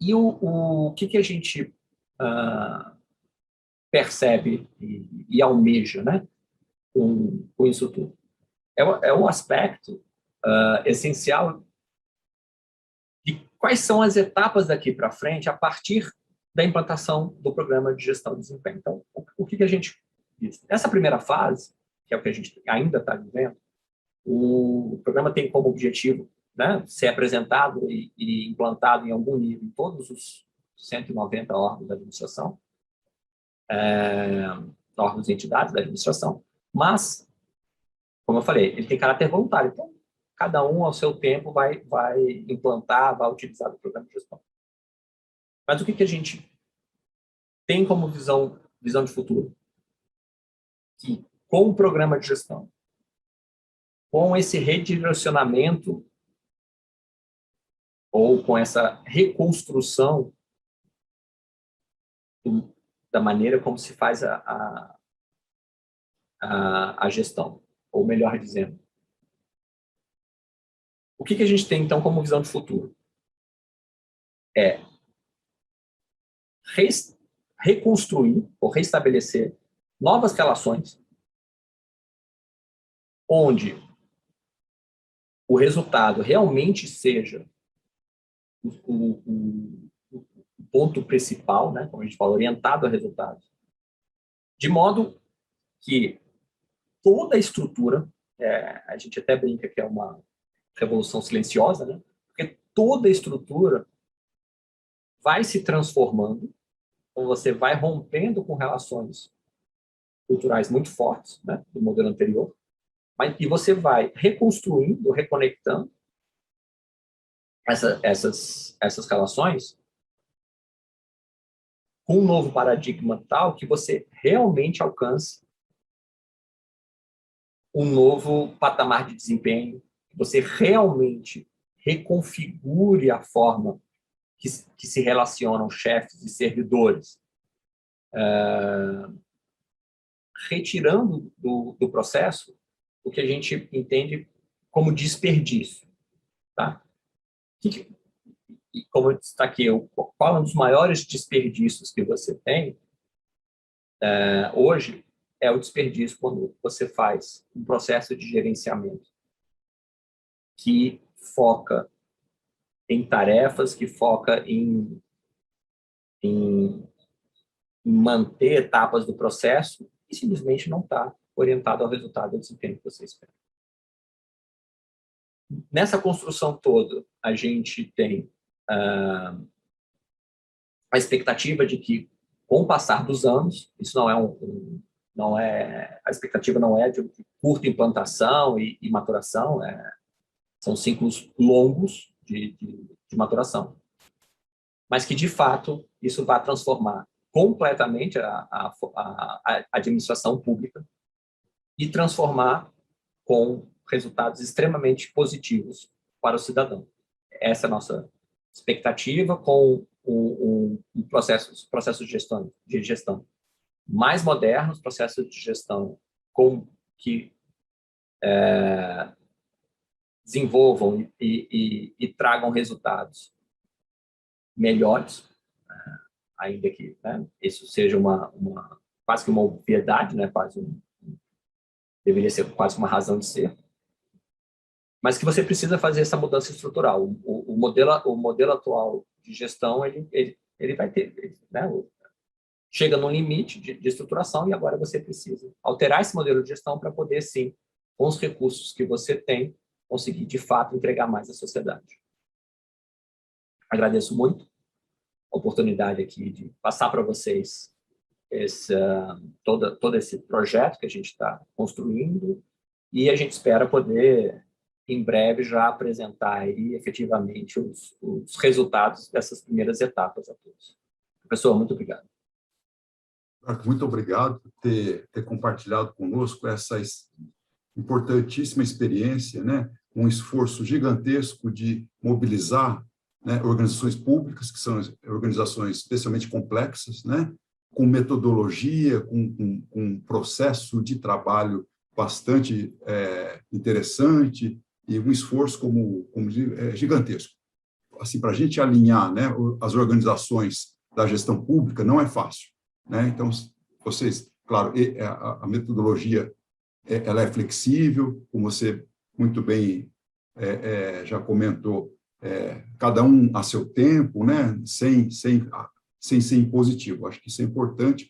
E o que a gente percebe e almeja, né, com isso tudo? É um aspecto essencial de quais são as etapas daqui para frente a partir da implantação do programa de gestão de desempenho. Então, o que a gente diz? Nessa primeira fase, que é o que a gente ainda está vivendo, o programa tem como objetivo, né, ser apresentado e implantado em algum nível em todos os 190 órgãos da administração, órgãos e entidades da administração, mas, como eu falei, ele tem caráter voluntário. Então, cada um, ao seu tempo, vai implantar, vai utilizar o programa de gestão. Mas o que a gente tem como visão de futuro? Que, com o programa de gestão, com esse redirecionamento ou com essa reconstrução da maneira como se faz a gestão, ou melhor dizendo, o que a gente tem, então, como visão de futuro? É reconstruir ou restabelecer novas relações onde o resultado realmente seja o ponto principal, né, como a gente fala, orientado a resultados, de modo que toda a estrutura, a gente até brinca que é uma revolução silenciosa, né, porque toda a estrutura vai se transformando, então você vai rompendo com relações culturais muito fortes, né, do modelo anterior, e você vai reconstruindo, reconectando essas relações com um novo paradigma tal que você realmente alcance um novo patamar de desempenho, que você realmente reconfigure a forma que se relacionam chefes e servidores, retirando do processo o que a gente entende como desperdício. Tá? E como eu destaquei, qual é um dos maiores desperdícios que você tem hoje é o desperdício quando você faz um processo de gerenciamento que foca em tarefas, que foca em manter etapas do processo e simplesmente não está orientado ao resultado do desempenho que você espera. Nessa construção toda, a gente tem a expectativa de que, com o passar dos anos, isso a expectativa não é de curta implantação e maturação, são ciclos longos de maturação, mas que, de fato, isso vai transformar completamente a administração pública e transformar com resultados extremamente positivos para o cidadão. Essa é a nossa expectativa com os processos de gestão mais modernos, processos de gestão que desenvolvam e tragam resultados melhores, ainda que, né, isso seja quase que uma obviedade, né, deveria ser quase uma razão de ser, mas que você precisa fazer essa mudança estrutural. O modelo atual de gestão, ele vai ter, né, chega no limite de estruturação e agora você precisa alterar esse modelo de gestão para poder, sim, com os recursos que você tem, conseguir, de fato, entregar mais à sociedade. Agradeço muito a oportunidade aqui de passar para vocês todo esse projeto que a gente está construindo e a gente espera poder, em breve, já apresentar aí, efetivamente os resultados dessas primeiras etapas a todos. Professor, muito obrigado.
Muito obrigado por ter compartilhado conosco essa importantíssima experiência, né? Um esforço gigantesco de mobilizar, né, organizações públicas, que são organizações especialmente complexas, né? Com metodologia, com um processo de trabalho bastante interessante e um esforço gigantesco. Assim, para a gente alinhar, né, as organizações da gestão pública não é fácil, né? Então, vocês, claro, a metodologia ela é flexível, como você muito bem já comentou, cada um a seu tempo, né? Sem ser impositivo. Acho que isso é importante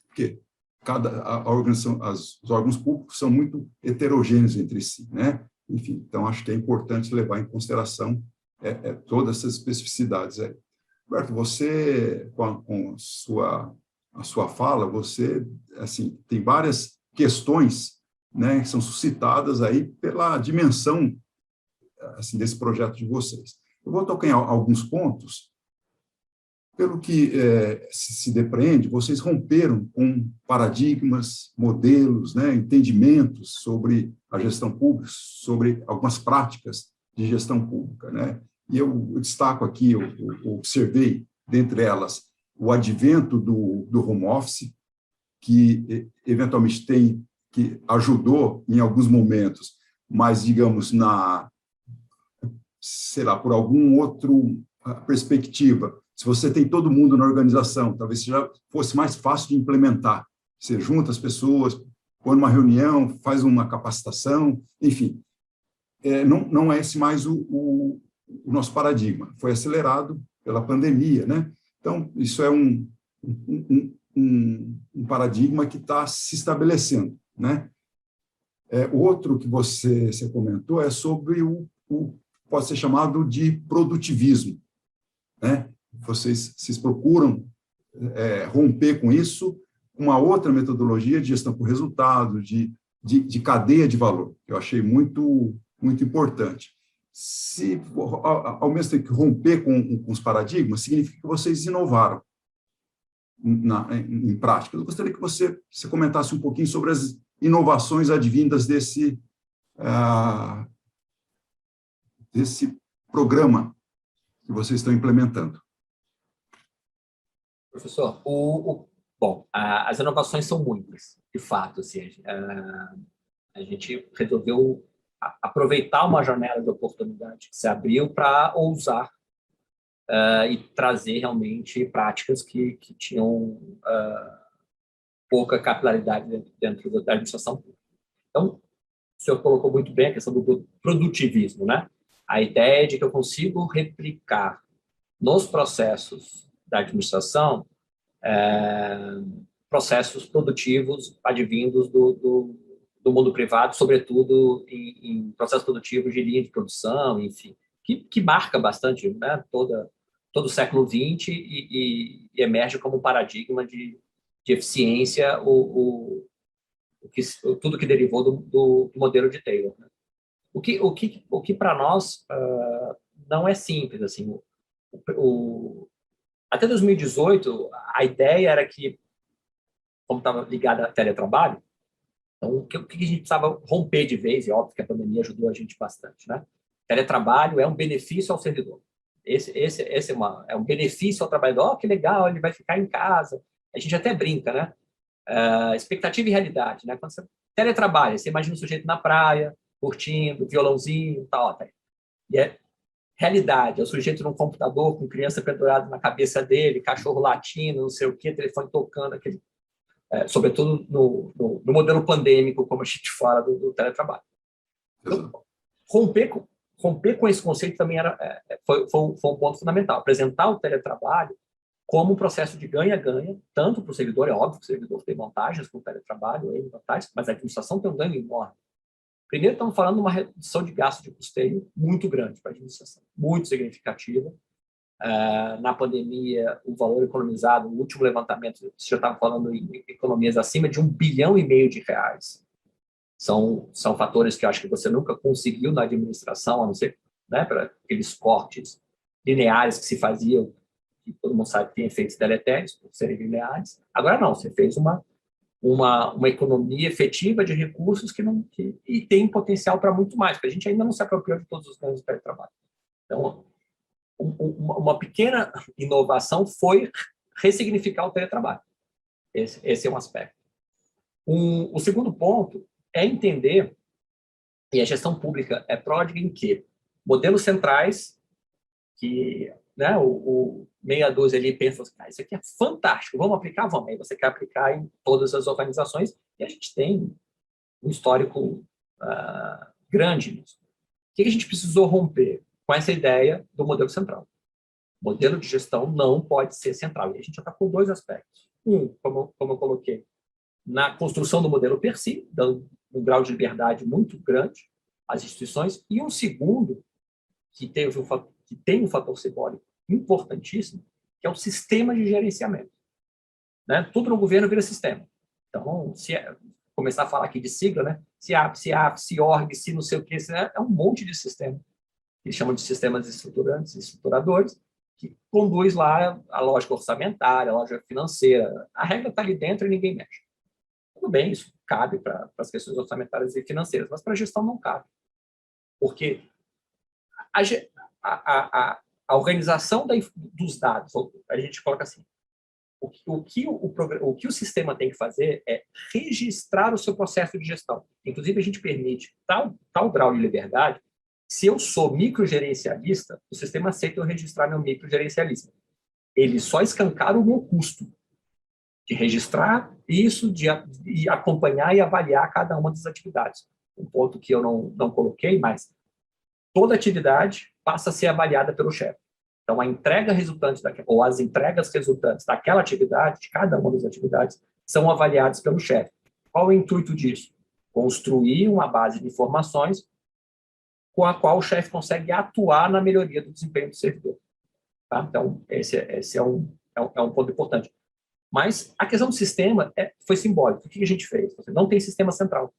porque a organização, os órgãos públicos são muito heterogêneos entre si, né? Enfim, então acho que é importante levar em consideração todas essas especificidades aí. Roberto, você, com a sua fala, você, assim, tem várias questões, né, que são suscitadas aí pela dimensão, assim, desse projeto de vocês. Eu vou tocar em alguns pontos. Pelo que se depreende, vocês romperam com paradigmas, modelos, né, entendimentos sobre a gestão pública, sobre algumas práticas de gestão pública, né? E eu destaco aqui, eu observei, dentre elas, o advento do home office, que eventualmente que ajudou em alguns momentos, mas, digamos, sei lá, por algum outro perspectiva, se você tem todo mundo na organização, talvez já fosse mais fácil de implementar. Você junta as pessoas, põe numa reunião, faz uma capacitação, enfim. Não é esse mais o nosso paradigma. Foi acelerado pela pandemia, né? Então, isso é um paradigma que está se estabelecendo, né? Outro que você comentou é sobre pode ser chamado de produtivismo, né? Vocês procuram romper com isso, uma outra metodologia de gestão por resultados, de cadeia de valor, que eu achei muito importante. Ao mesmo tempo que romper com os paradigmas, significa que vocês inovaram em prática. Eu gostaria que você comentasse um pouquinho sobre as inovações advindas desse programa que vocês estão implementando.
Professor, bom, as inovações são muitas, de fato. Assim, a gente resolveu aproveitar uma janela de oportunidade que se abriu para ousar e trazer realmente práticas que tinham pouca capilaridade dentro da administração pública. Então, o senhor colocou muito bem a questão do produtivismo, né? A ideia de que eu consigo replicar nos processos da administração processos produtivos advindos do mundo privado, sobretudo em processos produtivos de linha de produção, enfim, que marca bastante, né, todo o século XX e emerge como um paradigma de eficiência tudo que derivou do modelo de Taylor, né? O que para nós não é simples, assim, até 2018 a ideia era que, como estava ligada a teletrabalho, então o que a gente precisava romper de vez, e óbvio que a pandemia ajudou a gente bastante, né? Teletrabalho é um benefício ao servidor. Esse é um benefício ao trabalhador. Oh, que legal, ele vai ficar em casa. A gente até brinca, né? Expectativa e realidade, né? Quando você teletrabalha, você imagina o sujeito na praia, curtindo, violãozinho, tal, tá. E é realidade, é o sujeito num computador com criança pendurada na cabeça dele, cachorro latindo, não sei o quê, telefone tocando, sobretudo no modelo pandêmico, como a gente fala do teletrabalho. Então, romper com esse conceito também foi um ponto fundamental. Apresentar o teletrabalho como um processo de ganha-ganha, tanto para o servidor, é óbvio que o servidor tem vantagens com o teletrabalho, vantagens, mas a administração tem um ganho enorme. Primeiro, estamos falando de uma redução de gasto de custeio muito grande para a administração, muito significativa. Na pandemia, o valor economizado, o último levantamento, você já estava falando em economias acima de R$ 1,5 bilhão de reais. São fatores que eu acho que você nunca conseguiu na administração, a não ser, né, para aqueles cortes lineares que se faziam, que todo mundo sabe que tem efeitos deletérios por serem lineares. Agora não, você fez uma economia efetiva de recursos e tem potencial para muito mais, porque a gente ainda não se apropriou de todos os ganhos do teletrabalho. Então, uma pequena inovação foi ressignificar o teletrabalho. Esse é um aspecto. O segundo ponto é entender, e a gestão pública é pródiga em que modelos centrais, que, né, o meia dúzia ali pensa assim, isso aqui é fantástico, vamos aplicar, vamos. Aí você quer aplicar em todas as organizações, e a gente tem um histórico grande nisso. O que a gente precisou romper com essa ideia do modelo central? O modelo de gestão não pode ser central. E a gente atacou dois aspectos. Como eu coloquei, na construção do modelo per si, dando um grau de liberdade muito grande às instituições, e um segundo, que tem um fator simbólico importantíssimo, que é o sistema de gerenciamento. Né? Tudo no governo vira sistema. Então, se começar a falar aqui de sigla, né? se org, se não sei o que, é um monte de sistema, que eles chamam de sistemas estruturantes e estruturadores, que conduz lá a lógica orçamentária, a lógica financeira. A regra está ali dentro e ninguém mexe. Tudo bem, isso cabe para as questões orçamentárias e financeiras, mas para a gestão não cabe. Porque a organização dos dados, a gente coloca assim, o que o sistema tem que fazer é registrar o seu processo de gestão. Inclusive, a gente permite tal grau de liberdade. Se eu sou microgerencialista, o sistema aceita eu registrar meu microgerencialismo. Ele só escancara o meu custo de registrar isso, de acompanhar e avaliar cada uma das atividades. Um ponto que eu não coloquei, mas toda atividade passa a ser avaliada pelo chefe. Então, a entrega resultante ou as entregas resultantes daquela atividade, de cada uma das atividades, são avaliadas pelo chefe. Qual é o intuito disso? Construir uma base de informações com a qual o chefe consegue atuar na melhoria do desempenho do servidor. Tá? Então, esse é um ponto importante. Mas a questão do sistema foi simbólica. O que a gente fez? Não tem sistema central.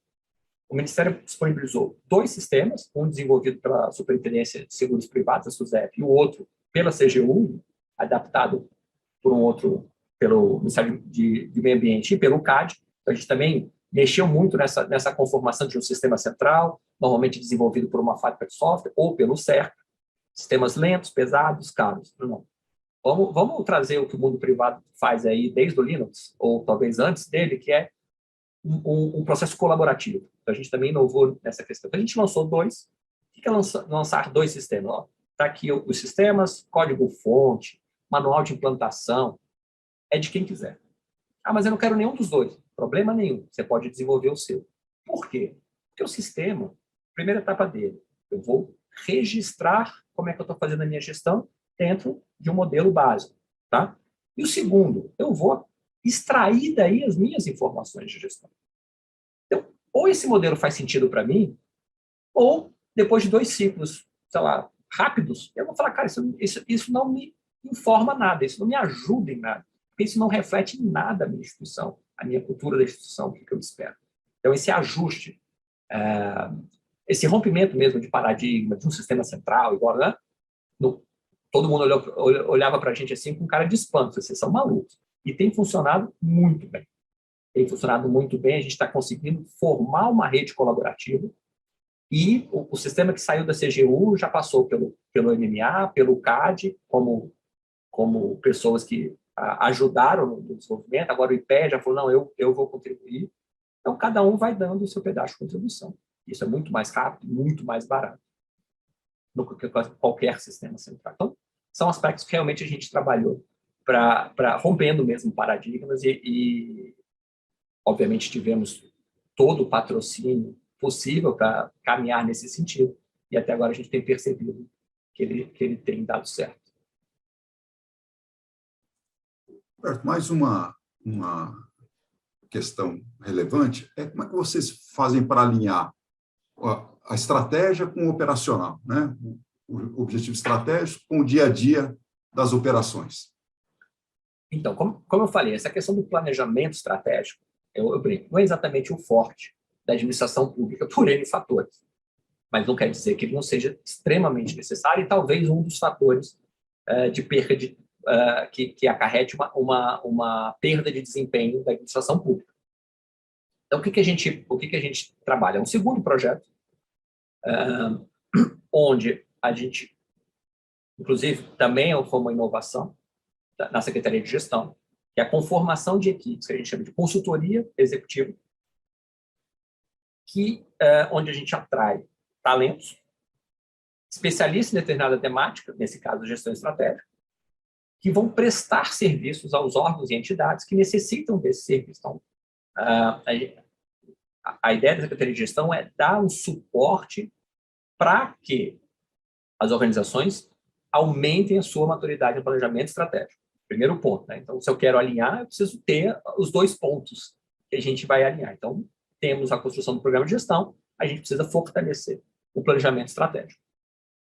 O Ministério disponibilizou 2 sistemas, um desenvolvido pela Superintendência de Seguros Privados, a SUSEP, e o outro pela CGU, adaptado por um outro pelo Ministério de Meio Ambiente e pelo CAD. Então, a gente também mexeu muito nessa conformação de um sistema central, normalmente desenvolvido por uma fábrica de software ou pelo CERC, sistemas lentos, pesados, caros. Não. Vamos trazer o que o mundo privado faz aí desde o Linux, ou talvez antes dele, que é um processo colaborativo. Então, a gente também inovou nessa questão. Então, a gente lançou 2. O que é lançar 2 sistemas? Está aqui os sistemas, código-fonte, manual de implantação, é de quem quiser. Ah, mas eu não quero nenhum dos 2. Problema nenhum, você pode desenvolver o seu. Por quê? Porque o sistema, primeira etapa dele, eu vou registrar como é que eu estou fazendo a minha gestão dentro de um modelo básico. Tá? E o segundo, eu vou extrair daí as minhas informações de gestão. Então, ou esse modelo faz sentido para mim, ou depois de 2 ciclos, sei lá, rápidos, eu vou falar, cara, isso não me informa nada, isso não me ajuda em nada, porque isso não reflete em nada a minha instituição, a minha cultura da instituição, o que eu espero. Então, esse ajuste, esse rompimento mesmo de paradigma, de um sistema central, igual, né? Todo mundo olhava para a gente assim com cara de espanto, vocês são malucos. E tem funcionado muito bem. Tem funcionado muito bem, a gente está conseguindo formar uma rede colaborativa e o sistema que saiu da CGU já passou pelo MMA, pelo CAD, como pessoas que ajudaram no desenvolvimento. Agora o IPE já falou, não, eu vou contribuir. Então, cada um vai dando o seu pedaço de contribuição. Isso é muito mais rápido, muito mais barato do que qualquer sistema central. Então, são aspectos que realmente a gente trabalhou para rompendo mesmo paradigmas e, obviamente, tivemos todo o patrocínio possível para caminhar nesse sentido e até agora a gente tem percebido que ele tem dado certo.
Roberto, mais uma questão relevante é como é que vocês fazem para alinhar a estratégia com o operacional, né? O objetivo estratégico com o dia a dia das operações.
Então, como eu falei, essa questão do planejamento estratégico, eu brinco, não é exatamente o forte da administração pública por N fatores, mas não quer dizer que ele não seja extremamente necessário e talvez um dos fatores de perda que acarrete uma perda de desempenho da administração pública. Então, o que a gente trabalha? É um segundo projeto, onde a gente, inclusive, também foi uma inovação na Secretaria de Gestão, que é a conformação de equipes, que a gente chama de consultoria executiva, onde a gente atrai talentos, especialistas em determinada temática, nesse caso, gestão estratégica, que vão prestar serviços aos órgãos e entidades que necessitam desse serviço. Então, a ideia da Secretaria de Gestão é dar um suporte para que as organizações aumentem a sua maturidade no planejamento estratégico. Primeiro ponto, né? Então, se eu quero alinhar, eu preciso ter os 2 pontos que a gente vai alinhar. Então, temos a construção do programa de gestão, a gente precisa fortalecer o planejamento estratégico.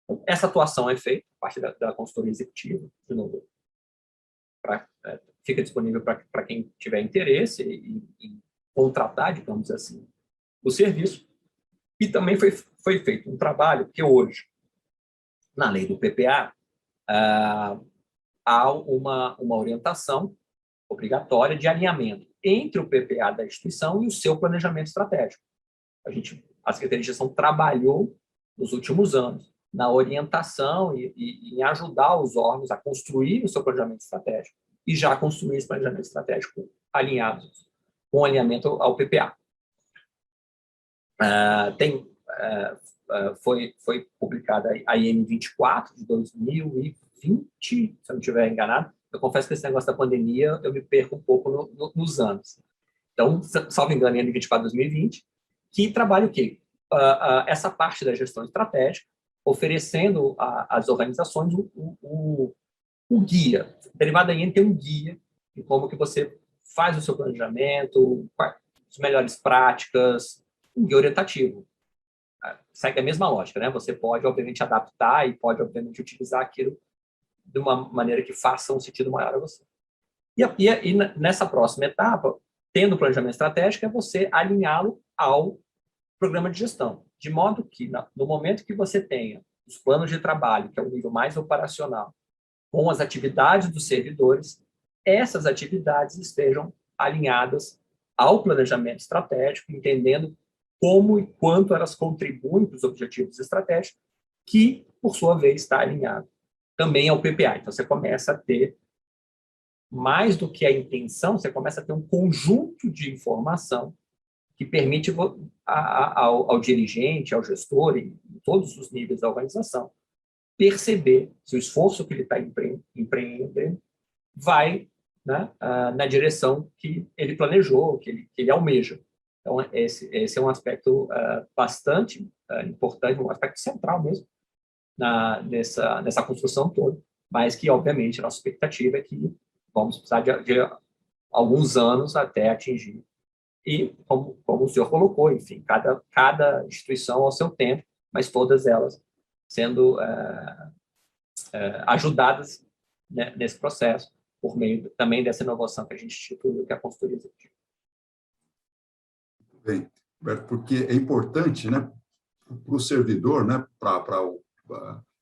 Então, essa atuação é feita, parte da consultoria executiva, de novo, fica disponível para quem tiver interesse em contratar, digamos assim, o serviço. E também foi feito um trabalho que hoje, na lei do PPA, há uma orientação obrigatória de alinhamento entre o PPA da instituição e o seu planejamento estratégico. A Secretaria de Gestão trabalhou nos últimos anos na orientação e em ajudar os órgãos a construir o seu planejamento estratégico e já construir esse planejamento estratégico alinhado, com alinhamento ao PPA. Foi publicada a IN 24 de 2020, se eu não estiver enganado. Eu confesso que esse negócio da pandemia eu me perco um pouco nos anos. Então, salvo engano, a IN 24 de 2020, que trabalha o quê? Essa parte da gestão estratégica, oferecendo às organizações o guia. Derivado da IN tem um guia de como que você faz o seu planejamento, as melhores práticas, um guia orientativo. Segue a mesma lógica, né? Você pode, obviamente, adaptar e pode, obviamente, utilizar aquilo de uma maneira que faça um sentido maior a você. E nessa próxima etapa, tendo o planejamento estratégico, é você alinhá-lo ao programa de gestão, de modo que, no momento que você tenha os planos de trabalho, que é o nível mais operacional, com as atividades dos servidores, essas atividades estejam alinhadas ao planejamento estratégico, entendendo como e quanto elas contribuem para os objetivos estratégicos, que, por sua vez, está alinhado também ao PPA. Então, você começa a ter, mais do que a intenção, você começa a ter um conjunto de informação que permite ao dirigente, ao gestor, em todos os níveis da organização, perceber se o esforço que ele está empreendendo vai, né, na direção que ele planejou, que ele almeja. Então, esse é um aspecto bastante importante, um aspecto central mesmo nessa construção toda, mas que, obviamente, a nossa expectativa é que vamos precisar de alguns anos até atingir. E, como o senhor colocou, enfim, cada instituição ao seu tempo, mas todas elas sendo ajudadas, né, nesse processo, por meio também dessa inovação que a gente instituiu, que é a consultoria executiva.
Bem, Roberto, porque é importante, né, para o servidor, né,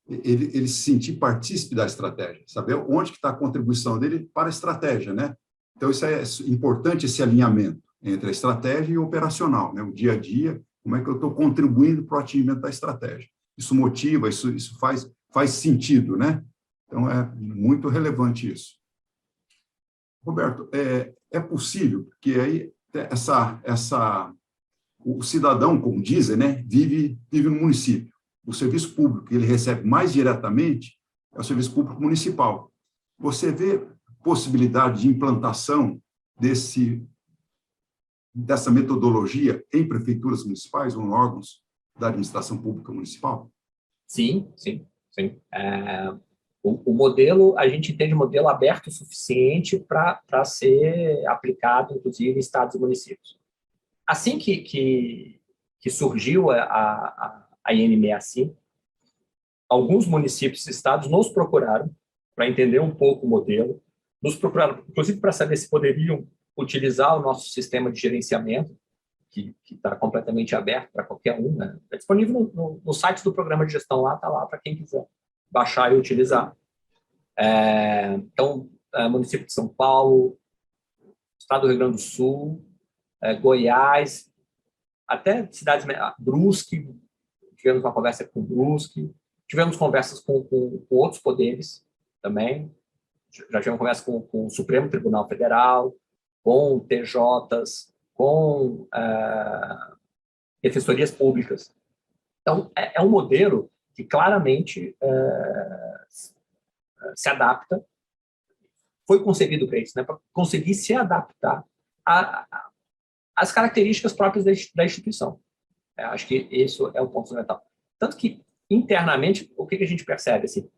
ele se sentir partícipe da estratégia, saber onde que está a contribuição dele para a estratégia, né? Então, isso é importante, esse alinhamento entre a estratégia e o operacional, né? O dia a dia, como é que eu estou contribuindo para o atingimento da estratégia. Isso motiva, isso faz sentido, né? Então, é muito relevante isso. Roberto, é possível, porque aí o cidadão, como dizem, né, vive no município. O serviço público que ele recebe mais diretamente é o serviço público municipal. Você vê possibilidade de implantação dessa metodologia em prefeituras municipais ou em órgãos da administração pública municipal?
Sim, sim, sim. O modelo, a gente entende o modelo aberto o suficiente para ser aplicado, inclusive, em estados e municípios. Assim que surgiu a IN65, alguns municípios e estados nos procuraram para entender um pouco o modelo, nos procuraram, inclusive, para saber se poderiam utilizar o nosso sistema de gerenciamento, que está completamente aberto para qualquer um, né? É disponível no site do programa de gestão, lá está lá para quem quiser baixar e utilizar. Então, município de São Paulo, estado do Rio Grande do Sul, Goiás, até cidades, Brusque, tivemos uma conversa com Brusque, tivemos conversas com outros poderes também, já tivemos conversa com o Supremo Tribunal Federal, com TJs, com defensorias públicas. Então, é um modelo que claramente se adapta, foi concebido para isso, né, para conseguir se adaptar às características próprias da instituição. Acho que isso é um ponto fundamental. Tanto que, internamente, o que a gente percebe? Assim,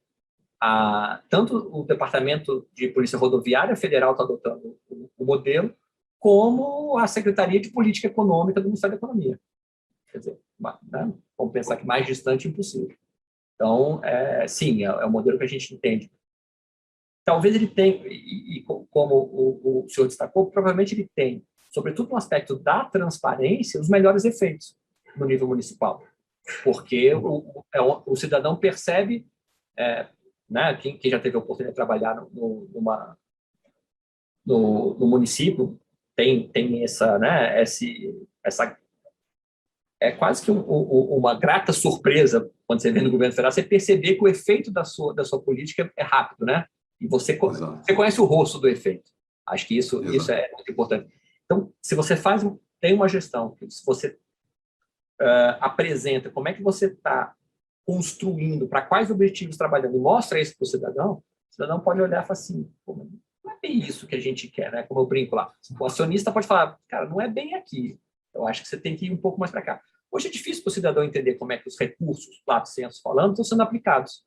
tanto o Departamento de Polícia Rodoviária Federal está adotando o modelo, como a Secretaria de Política Econômica do Ministério da Economia. Quer dizer, né, vamos pensar que mais distante impossível. Então, sim, é o modelo que a gente entende. Talvez ele tenha, e como o senhor destacou, provavelmente ele tem, sobretudo no aspecto da transparência, os melhores efeitos no nível municipal. Porque o cidadão percebe, né, quem já teve a oportunidade de trabalhar no município, tem essa, né, é quase que uma grata surpresa quando você vê no governo federal, você perceber que o efeito da sua política é rápido, né? E você conhece o rosto do efeito. Acho que isso é muito importante. Então, se você tem uma gestão, se você apresenta como é que você está construindo, para quais objetivos trabalhando, e mostra isso para o cidadão pode olhar e falar assim, não é bem isso que a gente quer, né? Como eu brinco lá. O acionista pode falar, cara, não é bem aqui. Eu acho que você tem que ir um pouco mais para cá. Hoje é difícil para o cidadão entender como é que os recursos, lato sensu falando, estão sendo aplicados.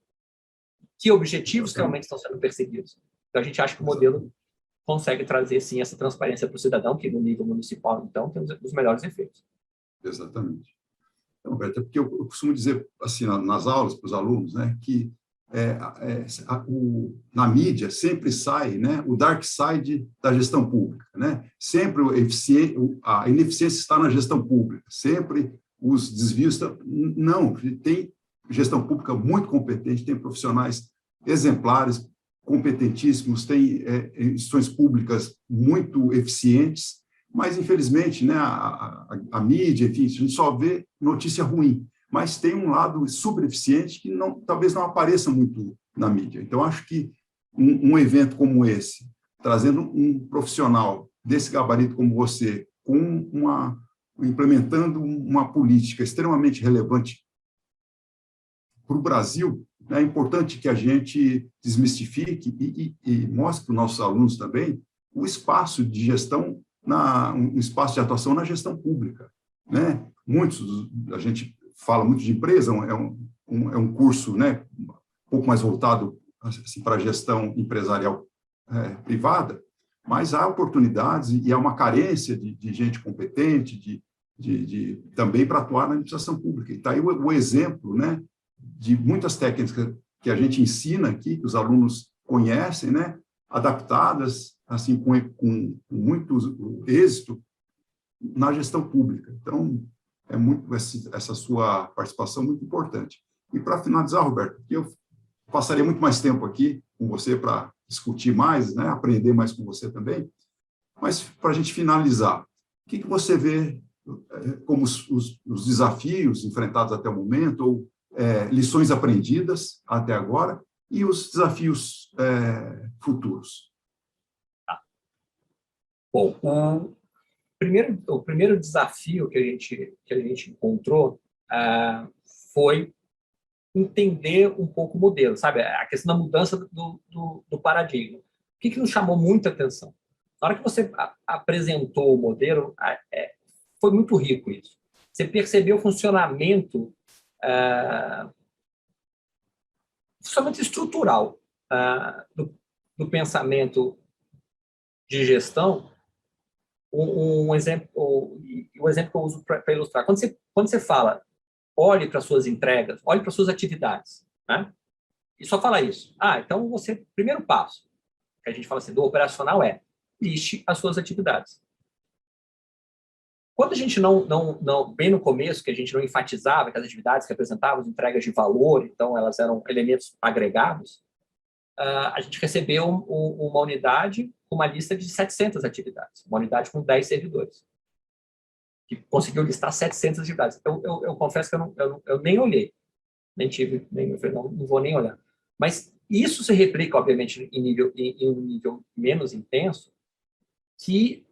Que objetivos realmente estão sendo perseguidos. Então, a gente acha que o modelo consegue trazer, sim, essa transparência para o cidadão, que no nível municipal, então, tem os melhores efeitos.
Exatamente. Então, Roberto, é porque eu costumo dizer, assim, nas aulas para os alunos, né, que na mídia sempre sai, né, o dark side da gestão pública, né? Sempre a ineficiência está na gestão pública, sempre os desvios não, tem gestão pública muito competente, tem profissionais exemplares, competentíssimos, tem instituições públicas muito eficientes, mas, infelizmente, né, a mídia, enfim, a gente só vê notícia ruim, mas tem um lado super eficiente que talvez não apareça muito na mídia. Então, acho que um evento como esse, trazendo um profissional desse gabarito como você, com implementando uma política extremamente relevante para o Brasil, é importante que a gente desmistifique e mostre para os nossos alunos também o espaço de gestão, um espaço de atuação na gestão pública. Né? A gente fala muito de empresa, é um curso, né, um pouco mais voltado assim, para a gestão empresarial privada, mas há oportunidades e há uma carência de gente competente, também para atuar na administração pública. E está aí o exemplo, né, de muitas técnicas que a gente ensina aqui, que os alunos conhecem, né, adaptadas assim com muito êxito na gestão pública. Então, é muito essa sua participação muito importante. E para finalizar, Roberto, eu passaria muito mais tempo aqui com você para discutir mais, né, aprender mais com você também, mas para a gente finalizar, o que você vê como os desafios enfrentados até o momento, ou lições aprendidas até agora, e os desafios futuros?
Bom, o primeiro desafio que a gente encontrou foi entender um pouco o modelo, sabe? A questão da mudança do paradigma. O que nos chamou muita atenção? Na hora que você apresentou o modelo, foi muito rico isso. Você percebeu o funcionamento estrutural do pensamento de gestão. O exemplo que eu uso para ilustrar. Quando você fala, olhe para suas entregas, olhe para suas atividades, né? E só fala isso. Então primeiro passo, que a gente fala assim, do operacional liste as suas atividades. Quando a gente bem no começo, que a gente não enfatizava que as atividades representavam entregas de valor, então elas eram elementos agregados, a gente recebeu uma unidade com uma lista de 700 atividades, uma unidade com 10 servidores, que conseguiu listar 700 atividades. Eu confesso que eu nem olhei, eu falei, não vou nem olhar. Mas isso se replica, obviamente, em um nível menos intenso, que,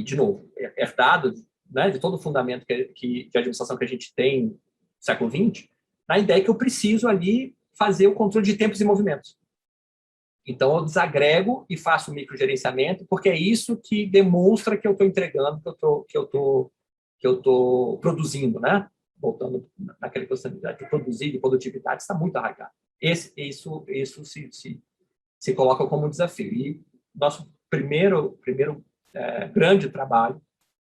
de novo, herdado, né, de todo o fundamento de administração que a gente tem no século XX, na ideia que eu preciso ali fazer o controle de tempos e movimentos. Então, eu desagrego e faço o microgerenciamento, porque é isso que demonstra que eu estou entregando, que eu estou produzindo, né? Voltando naquela questão de produzir, de produtividade, está muito arraigado. Isso se coloca como um desafio. E nosso primeiro grande trabalho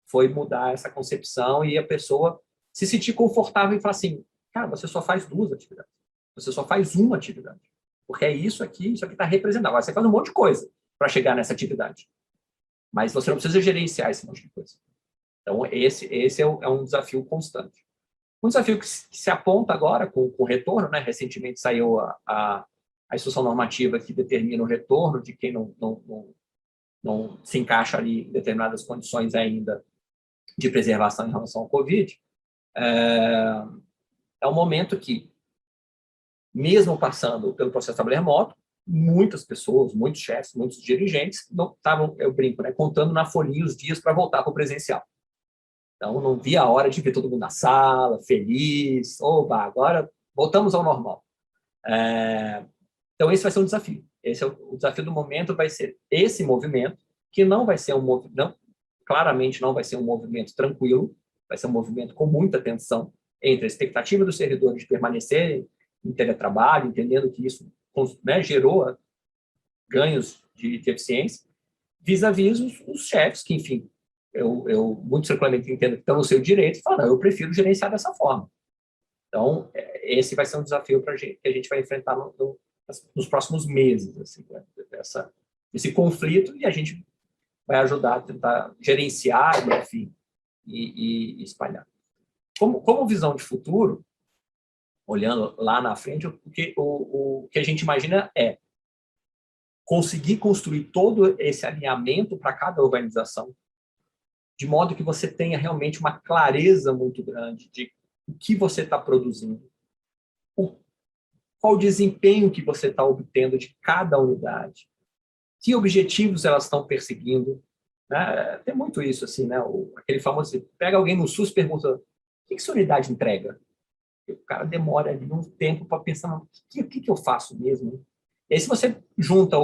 foi mudar essa concepção e a pessoa se sentir confortável e falar assim, cara, você só faz 2 atividades. Você só faz uma atividade. Porque isso aqui está representado. Agora, você faz um monte de coisa para chegar nessa atividade. Mas você não precisa gerenciar esse monte de coisa. Então, esse é um desafio constante. Um desafio que se aponta agora com o retorno, né? Recentemente saiu a instrução normativa que determina o retorno de quem não se encaixa ali em determinadas condições ainda de preservação em relação ao Covid. É um momento que, mesmo passando pelo processo de trabalho remoto, muitas pessoas, muitos chefes, muitos dirigentes não estavam, eu brinco, né, contando na folhinha os dias para voltar para o presencial. Então, não via a hora de ver todo mundo na sala, feliz, oba, agora voltamos ao normal. Então, esse vai ser um desafio. Esse é o desafio do momento, vai ser esse movimento, que não vai ser claramente não vai ser um movimento tranquilo, vai ser um movimento com muita tensão entre a expectativa dos servidores de permanecerem em teletrabalho, entendendo que isso, né, gerou ganhos de eficiência, vis-à-vis os chefes, que, enfim, eu muito tranquilamente entendo que estão no seu direito, e falam, eu prefiro gerenciar dessa forma. Então, esse vai ser um desafio que a gente vai enfrentar nos próximos meses, assim, né, esse conflito, e a gente vai ajudar a tentar gerenciar, enfim, e espalhar. Como visão de futuro, olhando lá na frente, o que a gente imagina é conseguir construir todo esse alinhamento para cada organização, de modo que você tenha realmente uma clareza muito grande de o que você está produzindo, qual o desempenho que você está obtendo de cada unidade, que objetivos elas estão perseguindo, Né? Tem muito isso, assim, né? Aquele famoso, pega alguém no SUS e pergunta, o que sua unidade entrega? E o cara demora ali um tempo para pensar, o que eu faço mesmo? E aí, se você junta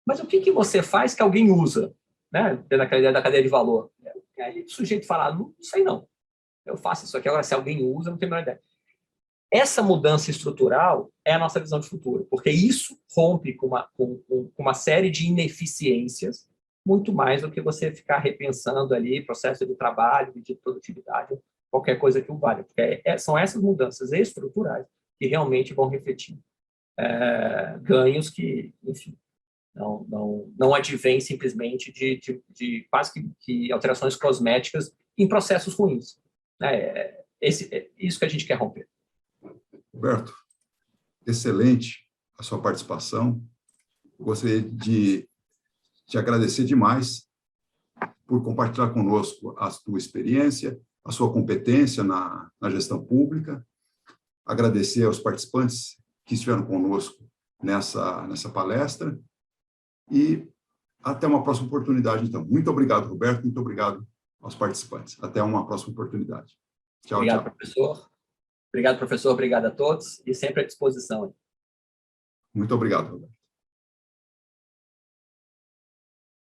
mas o que você faz que alguém usa? Né? Tendo aquela ideia da cadeia de valor. Aí o sujeito fala, não sei não, eu faço isso aqui, agora se alguém usa, não tenho a menor ideia. Essa mudança estrutural é a nossa visão de futuro, porque isso rompe com uma série de ineficiências, muito mais do que você ficar repensando ali processo de trabalho, de produtividade, qualquer coisa que o valha. Porque são essas mudanças estruturais que realmente vão refletir ganhos que, enfim, não advém simplesmente de quase que alterações cosméticas em processos ruins. É isso que a gente quer romper.
Roberto, excelente a sua participação. Gostaria de te agradecer demais por compartilhar conosco a sua experiência, a sua competência na gestão pública. Agradecer aos participantes que estiveram conosco nessa palestra e até uma próxima oportunidade, então. Muito obrigado, Roberto, muito obrigado aos participantes. Até uma próxima oportunidade. Tchau,
obrigado,
tchau.
Professor. Obrigado, professor. Obrigado a todos e sempre à disposição.
Muito obrigado, Roberto.